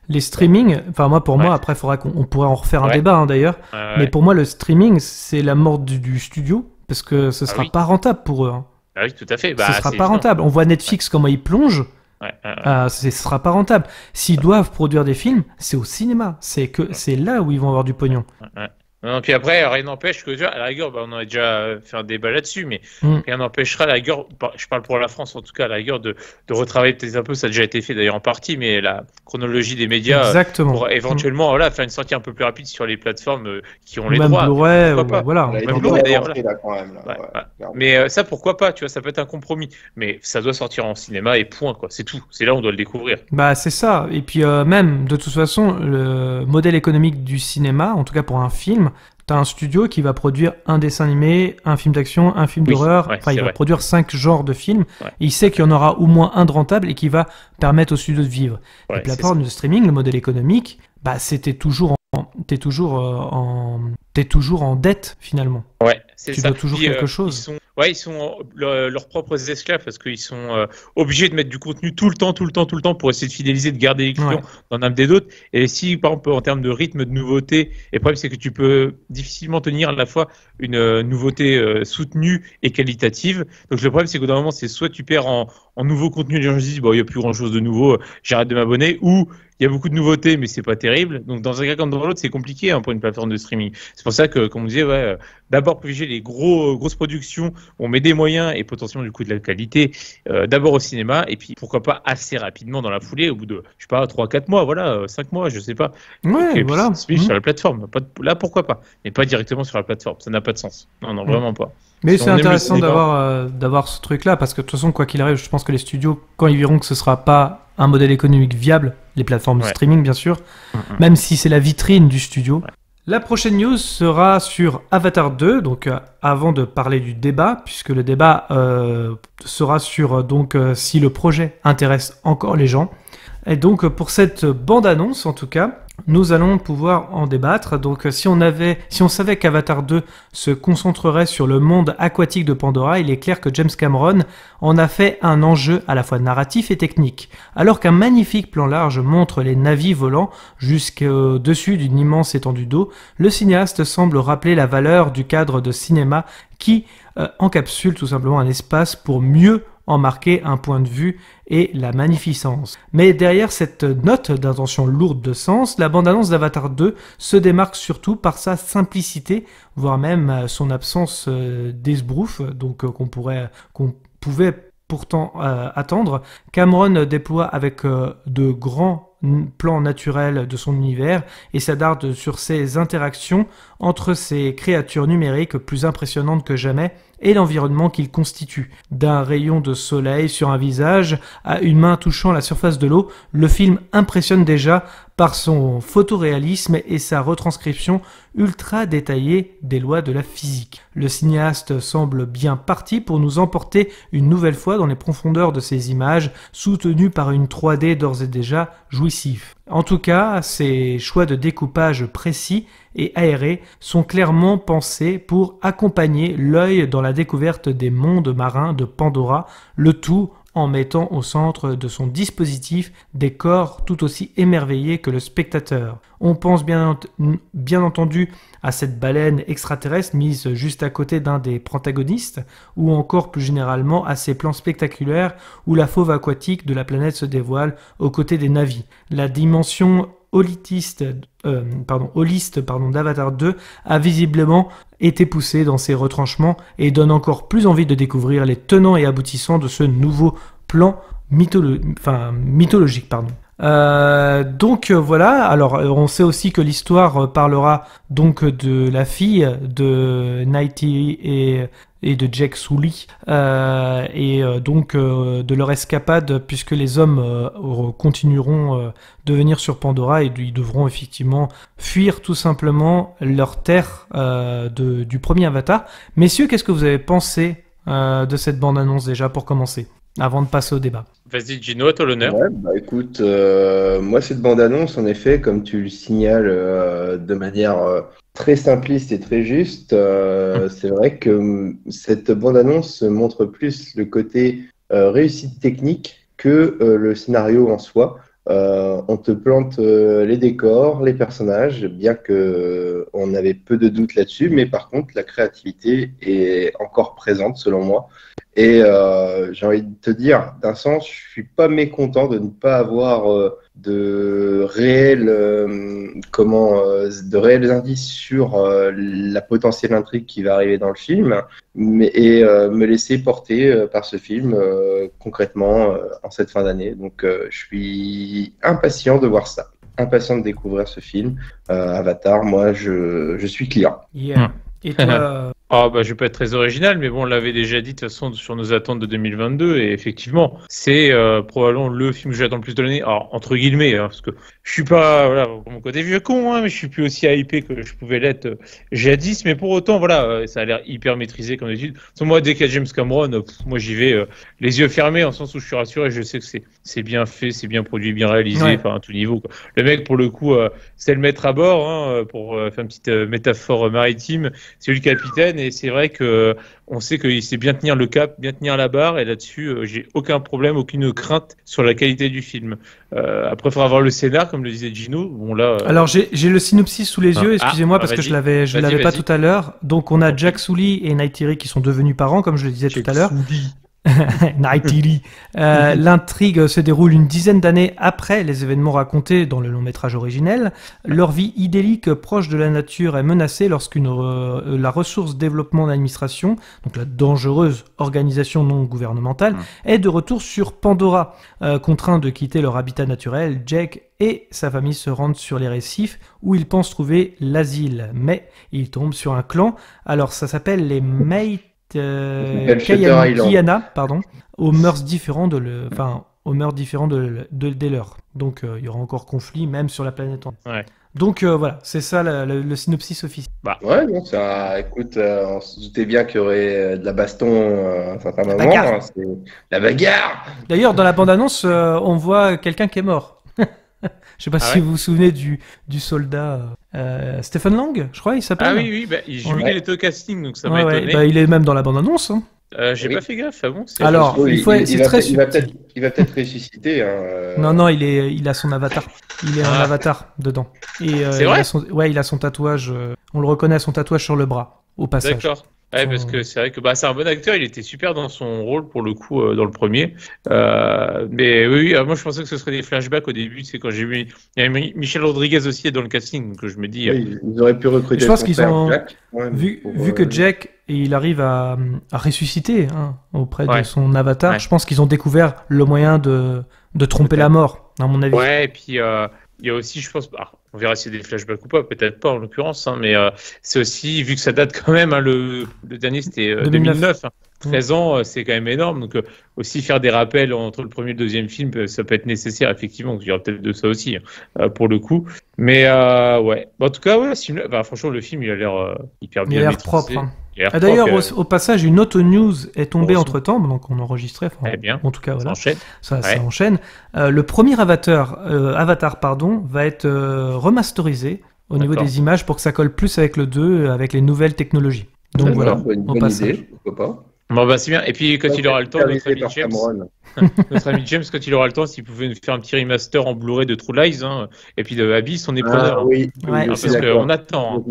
F: Les streamings, pour moi, après, on pourrait en refaire un débat, hein, d'ailleurs. Mais pour moi, le streaming, c'est la mort du studio, parce que ce sera pas rentable pour eux. Hein.
G: Ah oui, tout à fait.
F: Ce sera pas rentable. On voit Netflix comment ils plongent. Ce sera pas rentable. S'ils doivent produire des films, c'est au cinéma. C'est là où ils vont avoir du pognon.
G: Non, puis après, rien n'empêche que, à la rigueur, on a déjà fait un débat là-dessus, mais rien n'empêchera, à la rigueur, je parle pour la France en tout cas, à la rigueur, de retravailler peut-être un peu, ça a déjà été fait d'ailleurs en partie, mais la chronologie des médias pour éventuellement faire une sortie un peu plus rapide sur les plateformes qui ont les droits.
F: Blu-ray, voilà.
G: Même Blu-ray d'ailleurs. Mais ça, pourquoi pas, tu vois, ça peut être un compromis, mais ça doit sortir en cinéma et point, quoi, c'est tout, c'est là où on doit le découvrir.
F: C'est ça, et puis même, de toute façon, le modèle économique du cinéma, en tout cas pour un film, film, t'as un studio qui va produire un dessin animé, un film d'action, un film d'horreur.
G: ouais,
F: Enfin, il
G: c'est
F: va
G: vrai.
F: produire 5 genres de films.
G: Ouais.
F: Et il sait qu'il y en aura au moins un de rentable et qui va permettre au studio de vivre.
G: Ouais,
F: Les
G: c'est
F: plateformes de streaming, le modèle économique, bah, t'es toujours en dette finalement.
G: Ouais, c'est
F: Tu
G: ça.
F: dois toujours
G: Puis,
F: quelque chose.
G: Ils sont leurs propres esclaves parce qu'ils sont obligés de mettre du contenu tout le temps pour essayer de fidéliser, de garder les clients
F: Ouais.
G: dans l'âme des autres. Et si, par exemple, en termes de rythme, de nouveauté, et le problème, c'est que tu peux difficilement tenir à la fois une nouveauté soutenue et qualitative. Donc, le problème, c'est qu'au bout d'un moment, c'est soit tu perds en nouveau contenu, les gens se disent, bon, il n'y a plus grand chose de nouveau, j'arrête de m'abonner, ou il y a beaucoup de nouveautés, mais c'est pas terrible. Donc, dans un cas comme dans l'autre, c'est compliqué pour une plateforme de streaming. C'est pour ça que, comme on disait, d'abord privilégier les grosses productions, on met des moyens et potentiellement du coup de la qualité, d'abord au cinéma, et puis pourquoi pas assez rapidement dans la foulée, au bout de, je sais pas, 3-4 mois, 5 mois, je sais pas.
F: Ouais,
G: Et
F: voilà.
G: puis, sur la plateforme. Là, pourquoi pas, mais pas directement sur la plateforme. Ça n'a pas de sens. Non, vraiment pas.
F: Mais
G: Si
F: c'est
G: on aime le
F: intéressant
G: cinéma-
F: d'avoir ce truc-là, parce que de toute façon, quoi qu'il arrive, je pense que les studios, quand ils verront que ce sera pas un modèle économique viable, les plateformes de
G: Ouais.
F: streaming bien sûr, même si c'est la vitrine du studio. La prochaine news sera sur Avatar 2, donc avant de parler du débat, puisque le débat sera sur si le projet intéresse encore les gens. Et donc pour cette bande-annonce en tout cas, nous allons pouvoir en débattre. Donc si on savait qu'Avatar 2 se concentrerait sur le monde aquatique de Pandora, il est clair que James Cameron en a fait un enjeu à la fois narratif et technique. Alors qu'un magnifique plan large montre les navires volant jusqu'au-dessus d'une immense étendue d'eau, le cinéaste semble rappeler la valeur du cadre de cinéma qui encapsule tout simplement un espace pour mieux en marquer un point de vue et la magnificence. Mais derrière cette note d'intention lourde de sens, la bande-annonce d'Avatar 2 se démarque surtout par sa simplicité, voire même son absence d'esbrouf, donc qu'on pouvait pourtant attendre. Cameron déploie avec de grands plans naturels de son univers et s'attarde sur ses interactions entre ces créatures numériques plus impressionnantes que jamais et l'environnement qu'il constitue. D'un rayon de soleil sur un visage à une main touchant la surface de l'eau, le film impressionne déjà par son photoréalisme et sa retranscription ultra détaillée des lois de la physique. Le cinéaste semble bien parti pour nous emporter une nouvelle fois dans les profondeurs de ces images, soutenues par une 3D d'ores et déjà jouissif. En tout cas, ces choix de découpage précis et aérés sont clairement pensés pour accompagner l'œil dans la découverte des mondes marins de Pandora, le tout en mettant au centre de son dispositif des corps tout aussi émerveillés que le spectateur. On pense bien entendu à cette baleine extraterrestre mise juste à côté d'un des protagonistes, ou encore plus généralement à ces plans spectaculaires où la fauve aquatique de la planète se dévoile aux côtés des navires. La dimension holiste d'Avatar 2 a visiblement été poussée dans ses retranchements et donne encore plus envie de découvrir les tenants et aboutissants de ce nouveau plan mythologique. Voilà, alors on sait aussi que l'histoire parlera donc de la fille de Neytiri et de Jake Sully de leur escapade, puisque les hommes continueront de venir sur Pandora et ils devront effectivement fuir tout simplement leur terre du premier Avatar. Messieurs, qu'est-ce que vous avez pensé de cette bande-annonce déjà pour commencer, avant de passer au débat?
G: Vas-y, Gino, à toi l'honneur.
H: Ouais, écoute, moi cette bande-annonce, en effet, comme tu le signales de manière très simpliste et très juste, c'est vrai que cette bande-annonce montre plus le côté réussite technique que le scénario en soi. On te plante les décors, les personnages, bien que on avait peu de doutes là-dessus, mais par contre la créativité est encore présente selon moi. Et j'ai envie de te dire, d'un sens, je suis pas mécontent de ne pas avoir de réels indices sur la potentielle intrigue qui va arriver dans le film, et me laisser porter par ce film concrètement en cette fin d'année. Donc je suis impatient de voir ça, impatient de découvrir ce film. Avatar, moi je suis client.
F: Yeah. Et toi,
G: Ah bah je vais pas être très original, mais bon, on l'avait déjà dit de toute façon sur nos attentes de 2022, et effectivement, c'est probablement le film que j'attends le plus de l'année. Alors entre guillemets, hein, parce que je suis pas voilà pour mon côté vieux con, hein, mais je suis plus aussi hypé que je pouvais l'être jadis. Mais pour autant, voilà, ça a l'air hyper maîtrisé comme d'habitude. Moi, dès qu'il y a James Cameron, moi j'y vais les yeux fermés, en sens où je suis rassuré, je sais que c'est bien fait, c'est bien produit, bien réalisé, enfin à tout niveau, quoi. Le mec, pour le coup, c'est le maître à bord, hein, pour faire une petite métaphore maritime. C'est lui le capitaine. Et c'est vrai que on sait qu'il sait bien tenir le cap, bien tenir la barre, et là-dessus, j'ai aucun problème, aucune crainte sur la qualité du film. Après, il faudra voir le scénar, comme le disait Gino. Bon là.
F: Alors j'ai le synopsis sous les yeux, excusez-moi parce que je l'avais pas tout à l'heure. Donc on a Jack Sully et Neytiri qui sont devenus parents, comme je le disais tout à l'heure. Neytiri. L'intrigue se déroule une dizaine d'années après les événements racontés dans le long métrage originel. Leur vie idyllique proche de la nature est menacée lorsqu'une la ressource développement d'administration, donc la dangereuse organisation non gouvernementale, est de retour sur Pandora. Contraints de quitter leur habitat naturel, Jack et sa famille se rendent sur les récifs où ils pensent trouver l'asile. Mais ils tombent sur un clan. Alors ça s'appelle les Kayana, pardon, aux mœurs différents de des leurs. Donc il y aura encore conflit même sur la planète.
G: Ouais.
F: Donc voilà, c'est ça le synopsis officiel.
H: Ouais, bon, ça, écoute, on se doutait bien qu'il y aurait de la baston à un certain moment. Hein, c'est la bagarre.
F: D'ailleurs, dans la bande-annonce, on voit quelqu'un qui est mort. Je sais pas si vous vous souvenez du soldat Stephen Lang, je crois il s'appelle.
G: Ah oui, j'ai vu qu'il était au casting, donc ça m'a étonné.
F: Il est même dans la bande-annonce. Hein.
G: J'ai pas fait gaffe, bon.
F: Alors, il va
H: peut-être ressusciter. Hein,
F: Non, il a son avatar. Il est un avatar dedans. Et
G: c'est vrai.
F: Il a son tatouage. On le reconnaît à son tatouage sur le bras, au passage.
G: D'accord. Ouais, parce que c'est vrai que c'est un bon acteur, il était super dans son rôle pour le coup dans le premier. Mais oui, moi je pensais que ce serait des flashbacks au début, c'est quand j'ai vu il y a Michel Rodriguez aussi dans le casting, donc je me dis
H: ils auraient pu recruter.
F: Je pense qu'ils ont Jack, vu que Jack il arrive à ressusciter auprès de son avatar, je pense qu'ils ont découvert le moyen de tromper la mort, à mon avis.
G: Ouais, et puis il y a aussi, je pense, on verra si c'est des flashbacks ou pas, peut-être pas en l'occurrence, mais c'est aussi, vu que ça date quand même, le dernier c'était 2009, 13 ans, c'est quand même énorme, donc aussi faire des rappels entre le premier et le deuxième film, ça peut être nécessaire, effectivement, il y aura peut-être de ça aussi, pour le coup. Mais ouais, en tout cas, franchement, le film, il a l'air hyper bien maîtrisé.
F: Propre. D'ailleurs, au passage, une autre news est tombée entre-temps, donc on enregistrait. En tout cas, voilà. Ça enchaîne. Le premier Avatar, va être remasterisé au niveau des images pour que ça colle plus avec le 2, avec les nouvelles technologies. Donc voilà,
H: au passage. Idée, pourquoi pas.
G: Bon, c'est bien. Et puis, quand il aura le temps, notre ami James, quand il aura le temps, s'il pouvait nous faire un petit remaster en Blu-ray de True Lies, et puis de Abyss, on est preneur. Parce qu'on attend.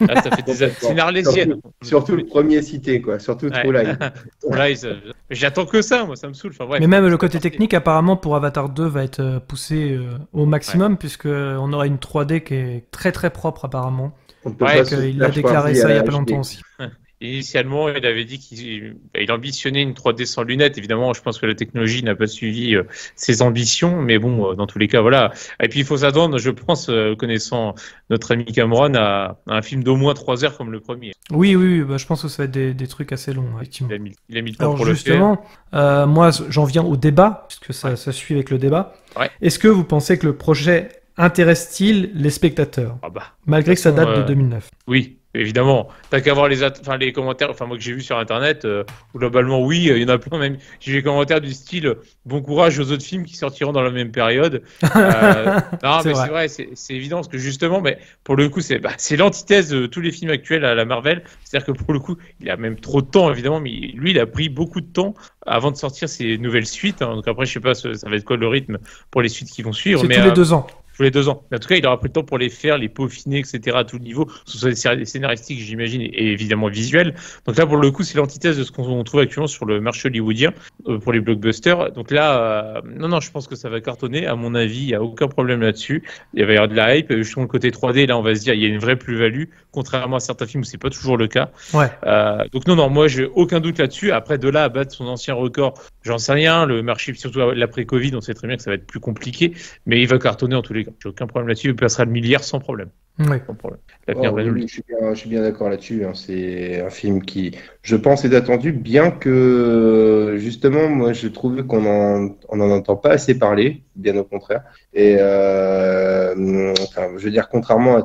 G: Ça fait des c'est une arlésienne.
H: Surtout le premier cité, quoi. Surtout True Lies.
G: True Lies, j'attends que ça, moi, ça me saoule.
F: Mais même le côté technique, apparemment, pour Avatar 2 va être poussé au maximum, puisqu'on aura une 3D qui est très très propre, apparemment. Il a déclaré ça il y a pas longtemps aussi.
G: Initialement, il avait dit qu'il ambitionnait une 3D sans lunettes. Évidemment, je pense que la technologie n'a pas suivi ses ambitions, mais bon, dans tous les cas, voilà. Et puis, il faut s'attendre, je pense, connaissant notre ami Cameron, à un film d'au moins 3 heures comme le premier.
F: Oui, je pense que ça va être des trucs assez longs, effectivement.
G: Il a mis le temps pour le faire.
F: Moi, j'en viens au débat, puisque ça suit avec le débat.
G: Ouais.
F: Est-ce que vous pensez que le projet intéresse-t-il les spectateurs, malgré que ça date de 2009?
G: Oui. Évidemment, t'as qu'à voir les commentaires, moi que j'ai vu sur internet, où globalement oui, il y en a plein même. J'ai vu des commentaires du style bon courage aux autres films qui sortiront dans la même période. Non, mais c'est vrai, c'est évident parce que justement, mais pour le coup, c'est l'antithèse de tous les films actuels à la Marvel. C'est-à-dire que pour le coup, il a même trop de temps évidemment, mais lui, il a pris beaucoup de temps avant de sortir ses nouvelles suites. Donc après, je sais pas, ça va être quoi le rythme pour les suites qui vont suivre.
F: C'est tous les 2 ans.
G: Tous les 2 ans. Mais en tout cas, il aura pris le temps pour les faire, les peaufiner, etc. à tout niveau, que ce soit des scénaristiques, j'imagine, et évidemment visuels. Donc là, pour le coup, c'est l'antithèse de ce qu'on trouve actuellement sur le marché hollywoodien pour les blockbusters. Donc là, non, je pense que ça va cartonner. À mon avis, il n'y a aucun problème là-dessus. Il va y avoir de la hype. Justement, le côté 3D, là, on va se dire, il y a une vraie plus-value, contrairement à certains films où c'est pas toujours le cas.
F: Ouais.
G: Donc non, moi, j'ai aucun doute là-dessus. Après, de là à battre son ancien record, j'en sais rien. Le marché, surtout l'après-Covid, on sait très bien que ça va être plus compliqué, mais il va cartonner en tous les cas. J'ai aucun problème là-dessus. Il passera le milliard sans problème.
F: Oui.
G: Sans problème. L'avenir va nous le dire.
H: Je suis bien d'accord là-dessus. Hein. C'est un film qui, je pense, est attendu, bien que, justement, moi, je trouve on en entend pas assez parler, bien au contraire. Et, enfin, je veux dire, contrairement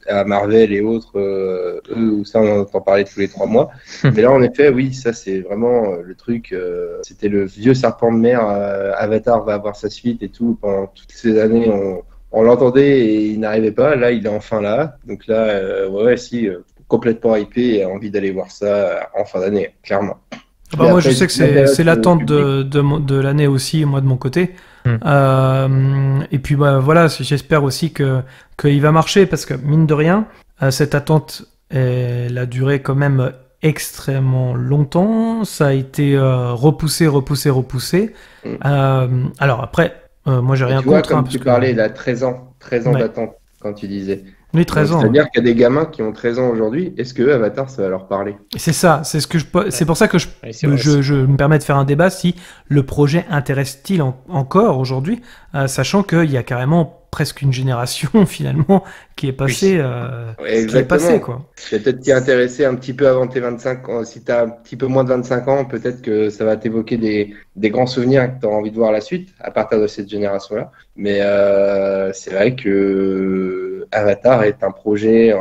H: à Marvel et autres, eux, où ça, on en entend parler tous les 3 mois. Mais là, en effet, oui, ça, c'est vraiment le truc. C'était le vieux serpent de mer. Avatar va avoir sa suite et tout. Pendant toutes ces années, on l'entendait et il n'arrivait pas. Là, il est enfin là. Donc là, complètement hypé et envie d'aller voir ça en fin d'année, clairement.
F: Bah, moi, je sais que c'est l'attente de l'année aussi, moi, de mon côté. Et puis, bah, voilà, j'espère aussi qu'il va marcher parce que, mine de rien, cette attente, elle a duré quand même extrêmement longtemps. Ça a été repoussé. Alors après, moi, j'ai rien
H: tu vois,
F: contre.
H: Comme tu parlais, il a 13 ans d'attente quand tu disais.
F: Oui, 13 ans.
H: C'est-à-dire qu'il y a des gamins qui ont 13 ans aujourd'hui. Est-ce que Avatar, ça va leur parler?
F: C'est ça. C'est pour ça que je me permets de faire un débat si le projet intéresse-t-il encore aujourd'hui, sachant qu'il y a carrément presque une génération finalement qui est passée. Qui est passée, quoi.
H: Je vais peut-être t'y intéresser un petit peu avant tes 25 ans. Si tu as un petit peu moins de 25 ans, peut-être que ça va t'évoquer des grands souvenirs et que tu as envie de voir la suite à partir de cette génération-là. Mais c'est vrai que Avatar est un projet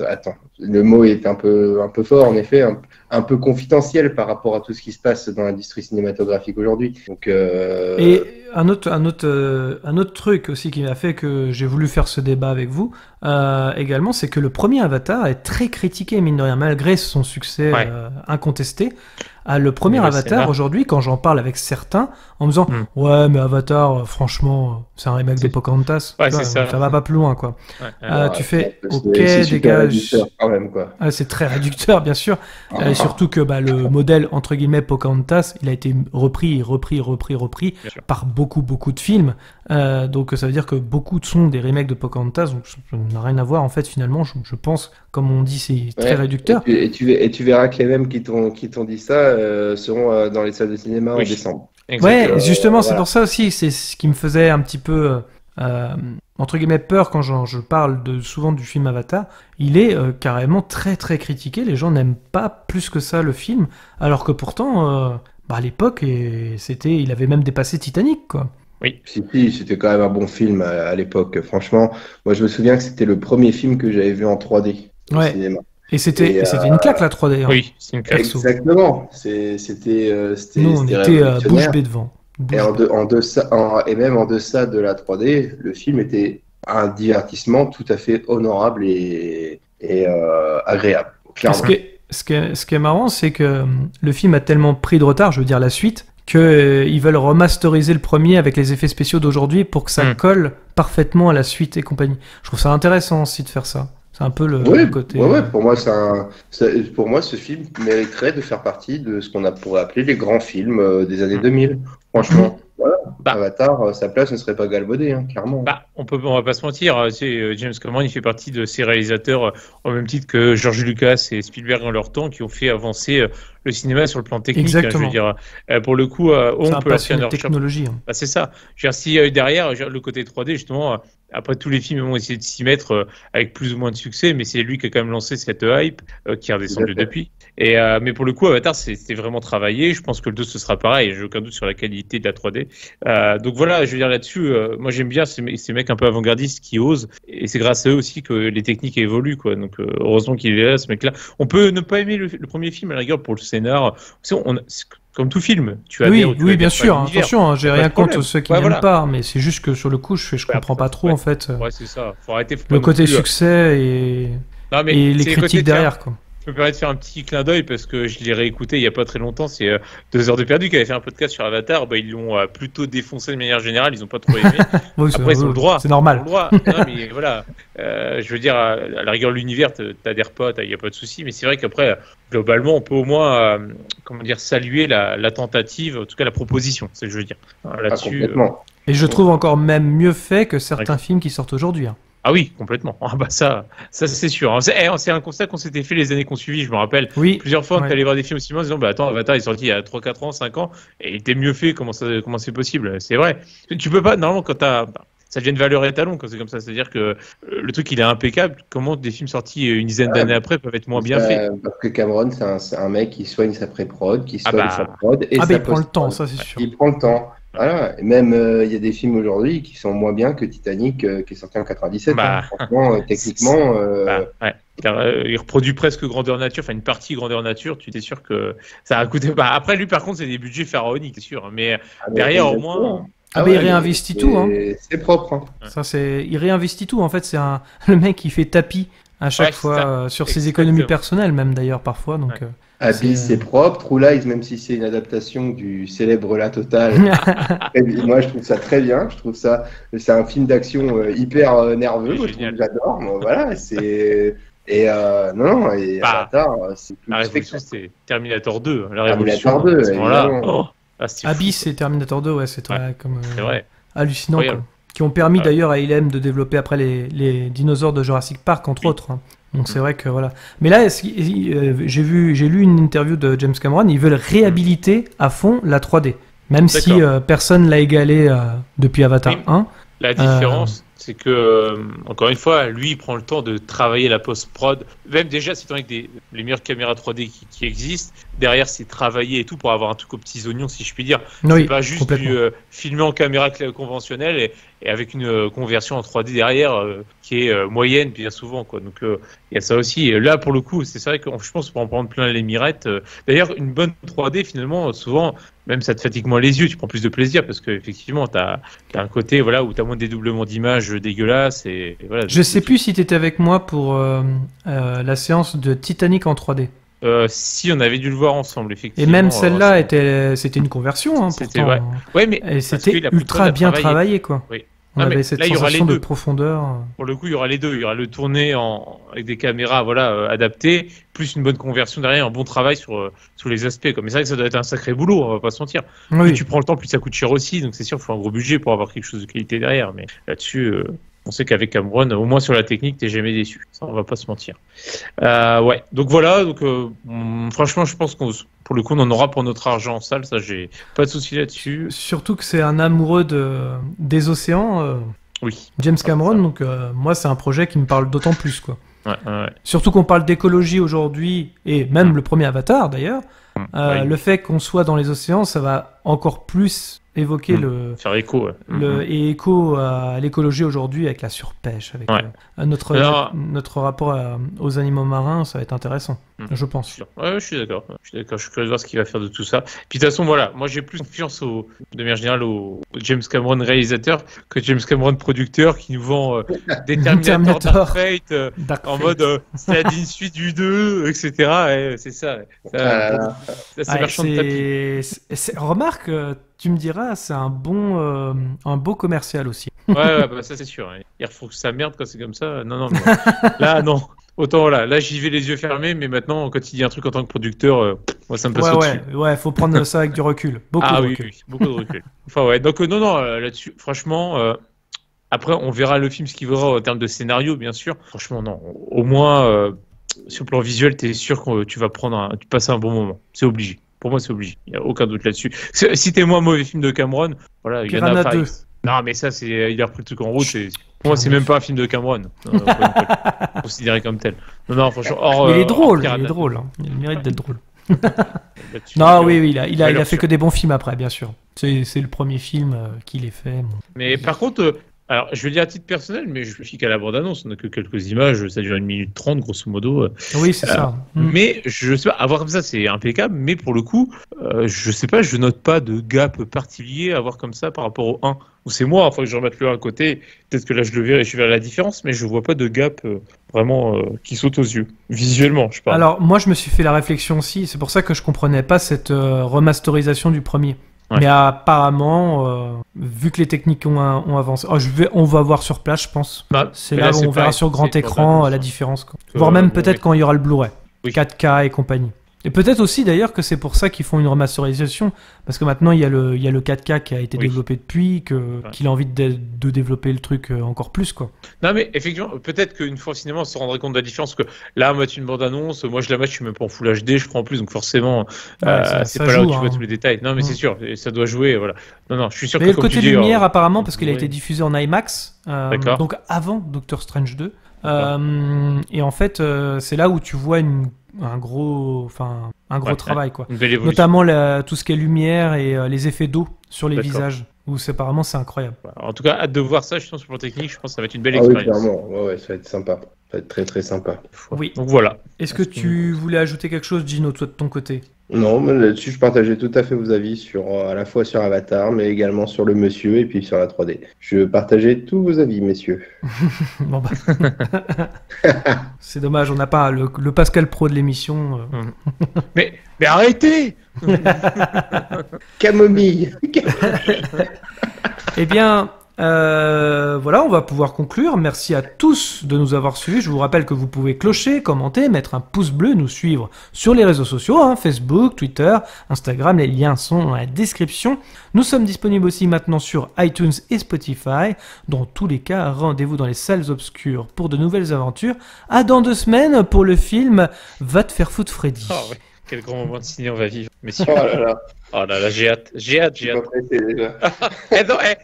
H: Attends, le mot est un peu fort, en effet, un peu confidentiel par rapport à tout ce qui se passe dans l'industrie cinématographique aujourd'hui. Donc,
F: Et un autre truc aussi qui m'a fait que j'ai voulu faire ce débat avec vous, également, c'est que le premier Avatar est très critiqué, mine de rien, malgré son succès incontesté. Le premier Avatar, aujourd'hui, quand j'en parle avec certains, en me disant « Ouais, mais Avatar, franchement, c'est un remake de Pocahontas.
G: Ouais, ça
F: va pas plus loin, quoi. » Tu fais « Ok,
H: dégage. » quand même, quoi.
F: C'est très réducteur, bien sûr. Surtout que le modèle, entre guillemets, Pocahontas, il a été repris par beaucoup de films. Donc ça veut dire que beaucoup sont des remakes de Pocahontas, donc ça n'a rien à voir, en fait, finalement, je pense, comme on dit, c'est très réducteur.
H: Et tu verras que les mêmes qui t'ont dit ça seront dans les salles de cinéma en décembre.
F: Exactement. Ouais, justement, c'est pour ça aussi, c'est ce qui me faisait un petit peu, entre guillemets, peur quand je parle souvent du film Avatar. Il est carrément très très critiqué, les gens n'aiment pas plus que ça le film, alors que pourtant, à l'époque, il avait même dépassé Titanic, quoi.
G: Oui.
H: Si, c'était quand même un bon film à l'époque. Franchement, moi je me souviens que c'était le premier film que j'avais vu en 3D au cinéma.
F: Et c'était une claque la 3D. Hein.
G: Oui, c'est une claque.
H: Exactement.
F: Nous, on était bouche bée devant.
H: Et même en deçà de la 3D, le film était un divertissement tout à fait honorable et agréable. Clairement.
F: Ce qui est marrant, c'est que le film a tellement pris de retard, je veux dire la suite, qu'ils veulent remasteriser le premier avec les effets spéciaux d'aujourd'hui pour que ça colle parfaitement à la suite et compagnie. Je trouve ça intéressant aussi de faire ça. C'est un peu le côté...
H: Ouais, pour moi, pour moi, ce film mériterait de faire partie de ce qu'on pourrait appeler les grands films des années 2000. Franchement, voilà. Avatar, sa place ne serait pas galvaudée, hein, clairement.
G: On va pas se mentir. James Cameron, il fait partie de ces réalisateurs au même titre que George Lucas et Spielberg en leur temps qui ont fait avancer le cinéma sur le plan technique.
F: Exactement.
G: Je veux dire, pour le coup, on peut
F: passionné de technologie. Hein.
G: C'est ça. Je veux dire, s'il y a eu derrière le côté 3D, justement, après tous les films ont essayé de s'y mettre avec plus ou moins de succès, mais c'est lui qui a quand même lancé cette hype qui est redescendue depuis. Mais pour le coup, Avatar, c'était vraiment travaillé. Je pense que le 2, ce sera pareil. J'ai aucun doute sur la qualité de la 3D. Donc voilà, je veux dire là-dessus, moi j'aime bien ces mecs un peu avant-gardistes qui osent, et c'est grâce à eux aussi que les techniques évoluent, quoi. Donc heureusement qu'il est là, ce mec-là. On peut ne pas aimer le premier film à la rigueur pour le scénar. Comme tout film, tu as
F: oui, bien sûr. Attention, j'ai rien contre ceux qui n'aiment pas, mais c'est juste que sur le coup, je comprends pas trop en fait.
G: Ouais, c'est ça. Faut arrêter.
F: Le côté succès et les critiques derrière, quoi.
G: Je me permets de faire un petit clin d'œil parce que je l'ai réécouté il n'y a pas très longtemps. C'est 2 heures de perdu qui avait fait un podcast sur Avatar. Ils l'ont plutôt défoncé de manière générale. Ils n'ont pas trop aimé. Après, ils ont le droit.
F: C'est normal.
G: Non, mais voilà. Je veux dire, à la rigueur, l'univers, t'adhères pas, il n'y a pas de souci. Mais c'est vrai qu'après, globalement, on peut au moins saluer la tentative, en tout cas la proposition. C'est ce que je veux dire. Là-dessus.
F: Et je trouve encore même mieux fait que certains films qui sortent aujourd'hui. Hein.
G: Ah oui, complètement. Ça c'est sûr. C'est un constat qu'on s'était fait les années qu'on suivit, je me rappelle. Oui. Plusieurs fois, on allait voir des films au cinéma en disant attends, Avatar est sorti il y a 3, 4 ans, 5 ans, et il était mieux fait, comment c'est possible? C'est vrai. Tu peux pas, normalement, quand ça devient une valeur étalon quand c'est comme ça. C'est-à-dire que le truc, il est impeccable. Comment des films sortis une dizaine d'années après peuvent être moins bien faits?
H: Parce que Cameron, c'est un mec qui soigne sa pré-prod, qui soigne sa prod. Et
F: il
H: sa
F: prend le temps,
H: post-prod.
F: ça c'est sûr.
H: Il prend le temps. Voilà. Et même, il y a des films aujourd'hui qui sont moins bien que Titanic, qui est sorti en 97. Franchement, techniquement...
G: il reproduit presque grandeur nature, enfin une partie grandeur nature. Tu t'es sûr que ça a coûté. Après, lui, par contre, c'est des budgets pharaoniques, c'est sûr. Mais derrière, au moins.
F: Il réinvestit tout. Hein.
H: C'est propre. Hein.
F: Ça, il réinvestit tout. En fait, c'est le mec qui fait tapis à chaque fois sur ses économies personnelles, même d'ailleurs, parfois. Donc,
H: Abyss, c'est propre. True Lies, même si c'est une adaptation du célèbre La Totale, moi je trouve ça très bien. Je trouve ça, c'est un film d'action hyper nerveux. J'adore. Voilà, c'est. Et Avatar, c'est plus.
G: La révolution, c'était Terminator 2. La révolution.
H: Terminator 2.
F: Abyss et Terminator 2, c'est
G: vrai.
F: Hallucinant. Qui ont permis d'ailleurs à ILM de développer après les dinosaures de Jurassic Park, entre autres. Hein. Donc c'est vrai que voilà. Mais là, j'ai lu une interview de James Cameron, ils veulent réhabiliter à fond la 3D. Même si personne l'a égalé depuis Avatar 1.
G: La différence, c'est que, encore une fois, lui, il prend le temps de travailler la post-prod. Même déjà, c'est avec les meilleures caméras 3D qui existent. Derrière, c'est travailler et tout pour avoir un truc aux petits oignons, si je puis dire. C'est pas juste filmer en caméra conventionnelle et avec une conversion en 3D derrière qui est moyenne, bien souvent, quoi. Donc, il y a ça aussi. Et là, pour le coup, c'est vrai que je pense qu'on peut en prendre plein les mirettes. D'ailleurs, une bonne 3D, finalement, souvent, même ça te fatigue moins les yeux, tu prends plus de plaisir parce qu'effectivement, tu as un côté où tu as moins de dédoublement d'images dégueulasses. Et voilà,
F: je sais plus si tu étais avec moi pour la séance de Titanic en 3D.
G: Si on avait dû le voir ensemble, effectivement.
F: Et même celle-là, c'était une conversion. Hein,
G: c'était vrai. Ouais, mais
F: et c'était ultra bien travaillé, quoi.
G: Oui.
F: On avait cette sensation de profondeur.
G: Pour le coup, il y aura les deux. Il y aura le tourné avec des caméras adaptées, plus une bonne conversion derrière, un bon travail sur les aspects. Mais c'est vrai que ça doit être un sacré boulot, on va pas se mentir. Plus tu prends le temps, plus ça coûte cher aussi. Donc c'est sûr, il faut un gros budget pour avoir quelque chose de qualité derrière. Mais là-dessus, on sait qu'avec Cameron, au moins sur la technique, t'es jamais déçu. Ça, on va pas se mentir. Donc voilà. Donc franchement, je pense pour le coup, on en aura pour notre argent en salle. Ça, j'ai pas de souci là-dessus.
F: Surtout que c'est un amoureux des océans.
G: Oui.
F: James Cameron. Donc moi, c'est un projet qui me parle d'autant plus, quoi.
G: Ouais.
F: Surtout qu'on parle d'écologie aujourd'hui, et même le premier Avatar d'ailleurs. Le fait qu'on soit dans les océans, ça va encore plus évoquer
G: faire écho,
F: et écho à l'écologie aujourd'hui avec la surpêche, avec notre rapport aux animaux marins, ça va être intéressant, je pense.
G: Ouais, je suis d'accord. Je suis curieux de voir ce qu'il va faire de tout ça. Puis de toute façon, voilà, moi j'ai plus confiance de manière générale au James Cameron réalisateur que James Cameron producteur qui nous vend des Terminator Dark Fate en mode c'est la suite du 2, etc. Et c'est ça. C'est marchand de tapis.
F: Remarque, tu me diras, c'est un beau commercial aussi.
G: Ouais, ça c'est sûr. Il faut que ça merde quand c'est comme ça. Non. Là, non. Autant là j'y vais les yeux fermés, mais maintenant, quand il dit un truc en tant que producteur, moi ça me passe au-dessus.
F: Ouais, faut prendre ça avec du recul. Beaucoup de recul. Oui,
G: beaucoup de recul. Enfin, ouais. Donc, non, là-dessus, franchement, après, on verra le film ce qu'il vaudra en termes de scénario, bien sûr. Franchement, non. Au moins, sur le plan visuel, t'es sûr que tu vas passer un bon moment. C'est obligé. Pour moi, c'est obligé. Il n'y a aucun doute là-dessus. Citez-moi un mauvais film de Cameron. Voilà, il y en a pas. Non, mais ça, il a repris le truc en route. Pour moi, c'est même pas un film de Cameron. Considéré comme tel. Non, franchement.
F: Il est drôle. Il est drôle. Il mérite d'être drôle. Non, oui, il a fait que des bons films après, bien sûr. C'est le premier film qu'il ait fait.
G: Mais par contre. Alors, je vais le dire à titre personnel, mais je me fie qu'à la bande-annonce, on n'a que quelques images, ça dure 1 minute 30, grosso modo.
F: Oui, c'est ça.
G: Mais, je sais pas, avoir comme ça, c'est impeccable, mais pour le coup, je sais pas, je note pas de gap particulier à voir comme ça par rapport au 1. Ou c'est moi, enfin, que je remette le 1 à côté, peut-être que là, je le verrai, je verrai la différence, mais je vois pas de gap vraiment qui saute aux yeux, visuellement, je parle.
F: Alors, moi, je me suis fait la réflexion aussi, c'est pour ça que je comprenais pas cette remasterisation du premier. Ouais. Mais apparemment, vu que les techniques ont avancé, on va voir sur place, je pense. C'est là où on verra sur grand écran la différence. Voire même peut-être quand il y aura le Blu-ray, 4K et compagnie. Et peut-être aussi d'ailleurs que c'est pour ça qu'ils font une remasterisation, parce que maintenant il y a le 4K qui a été développé depuis, qu'il a envie de développer le truc encore plus, quoi.
G: Non mais effectivement, peut-être qu'une fois au cinéma on se rendrait compte de la différence, que là moi une bande-annonce, moi je la match, je suis même pas en Full HD, je crois en plus, donc forcément c'est pas là où tu vois tous les détails. Non mais c'est sûr, ça doit jouer, voilà. Non, je suis sûr
F: mais
G: que
F: le côté lumière apparemment, parce qu'il a
G: ouais.
F: été diffusé en IMAX, donc avant Doctor Strange 2. Et en fait, c'est là où tu vois un gros travail, quoi. Notamment tout ce qui est lumière et les effets d'eau sur les visages, où apparemment c'est incroyable.
G: En tout cas, hâte de voir ça. Je pense sur le technique, je pense que ça va être une belle expérience.
H: Oui, clairement, ouais, ça va être sympa. Ça va être très très sympa.
F: Oui.
G: Donc voilà.
F: Est-ce que tu voulais ajouter quelque chose, Gino, toi de ton côté?
H: Non, mais là-dessus, je partageais tout à fait vos avis à la fois sur Avatar, mais également sur le monsieur et puis sur la 3D. Je partageais tous vos avis, messieurs.
F: Bon bah. C'est dommage, on n'a pas le Pascal Pro de l'émission.
G: Mais arrêtez.
H: Camomille.
F: Eh bien, voilà, on va pouvoir conclure. Merci à tous de nous avoir suivis. Je vous rappelle que vous pouvez clocher, commenter, mettre un pouce bleu, nous suivre sur les réseaux sociaux, Facebook, Twitter, Instagram. Les liens sont dans la description. Nous sommes disponibles aussi maintenant sur iTunes et Spotify. Dans tous les cas, rendez-vous dans les salles obscures pour de nouvelles aventures. À dans 2 semaines pour le film Va te faire foutre Freddy.
G: Oh, ouais. Quel grand moment de ciné on va vivre, messieurs.
H: Oh là là,
G: j'ai hâte.
H: Pas pressé, déjà.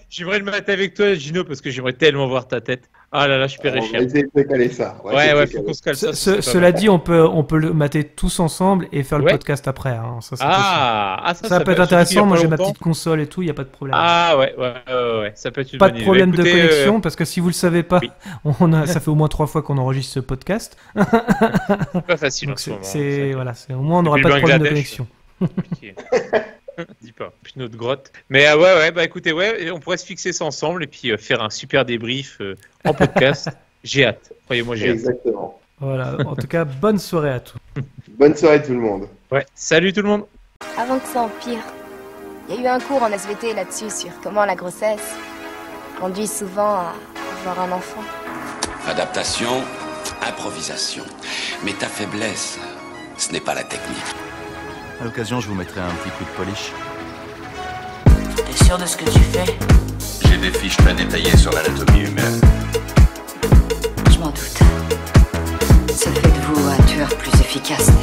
G: J'aimerais le mettre avec toi, Gino, parce que j'aimerais tellement voir ta tête. Ah là là, je suis péré cher.
H: On va essayer de caler ça.
G: Ouais, faut qu'on se cale ça.
F: Cela dit, on peut le mater tous ensemble et faire le podcast après. Hein. Ça peut être intéressant. Moi, j'ai ma petite console et tout, il n'y a pas de problème.
G: Ah ouais, ça peut être une
F: pas
G: bonne
F: de problème
G: idée.
F: de connexion, parce que si vous le savez pas, ça fait au moins 3 fois qu'on enregistre ce podcast.
G: C'est pas facile en ce moment.
F: Au moins on n'aura pas de problème de connexion.
G: Dis pas. Puis notre grotte. Mais écoutez, on pourrait se fixer ça ensemble et puis faire un super débrief en podcast. J'ai hâte. Croyez-moi, j'ai hâte.
H: Exactement.
F: Voilà. En tout cas, bonne soirée à tous.
H: Bonne soirée tout le monde.
G: Ouais. Salut tout le monde.
A: Avant que ça empire, il y a eu un cours en SVT là-dessus sur comment la grossesse conduit souvent à avoir un enfant.
B: Adaptation, improvisation. Mais ta faiblesse, ce n'est pas la technique.
C: À l'occasion, je vous mettrai un petit coup de polish.
J: T'es sûr de ce que tu fais?
B: J'ai des fiches très détaillées sur l'anatomie humaine.
D: Je m'en doute. Ça fait de vous un tueur plus efficace, n'est-ce pas?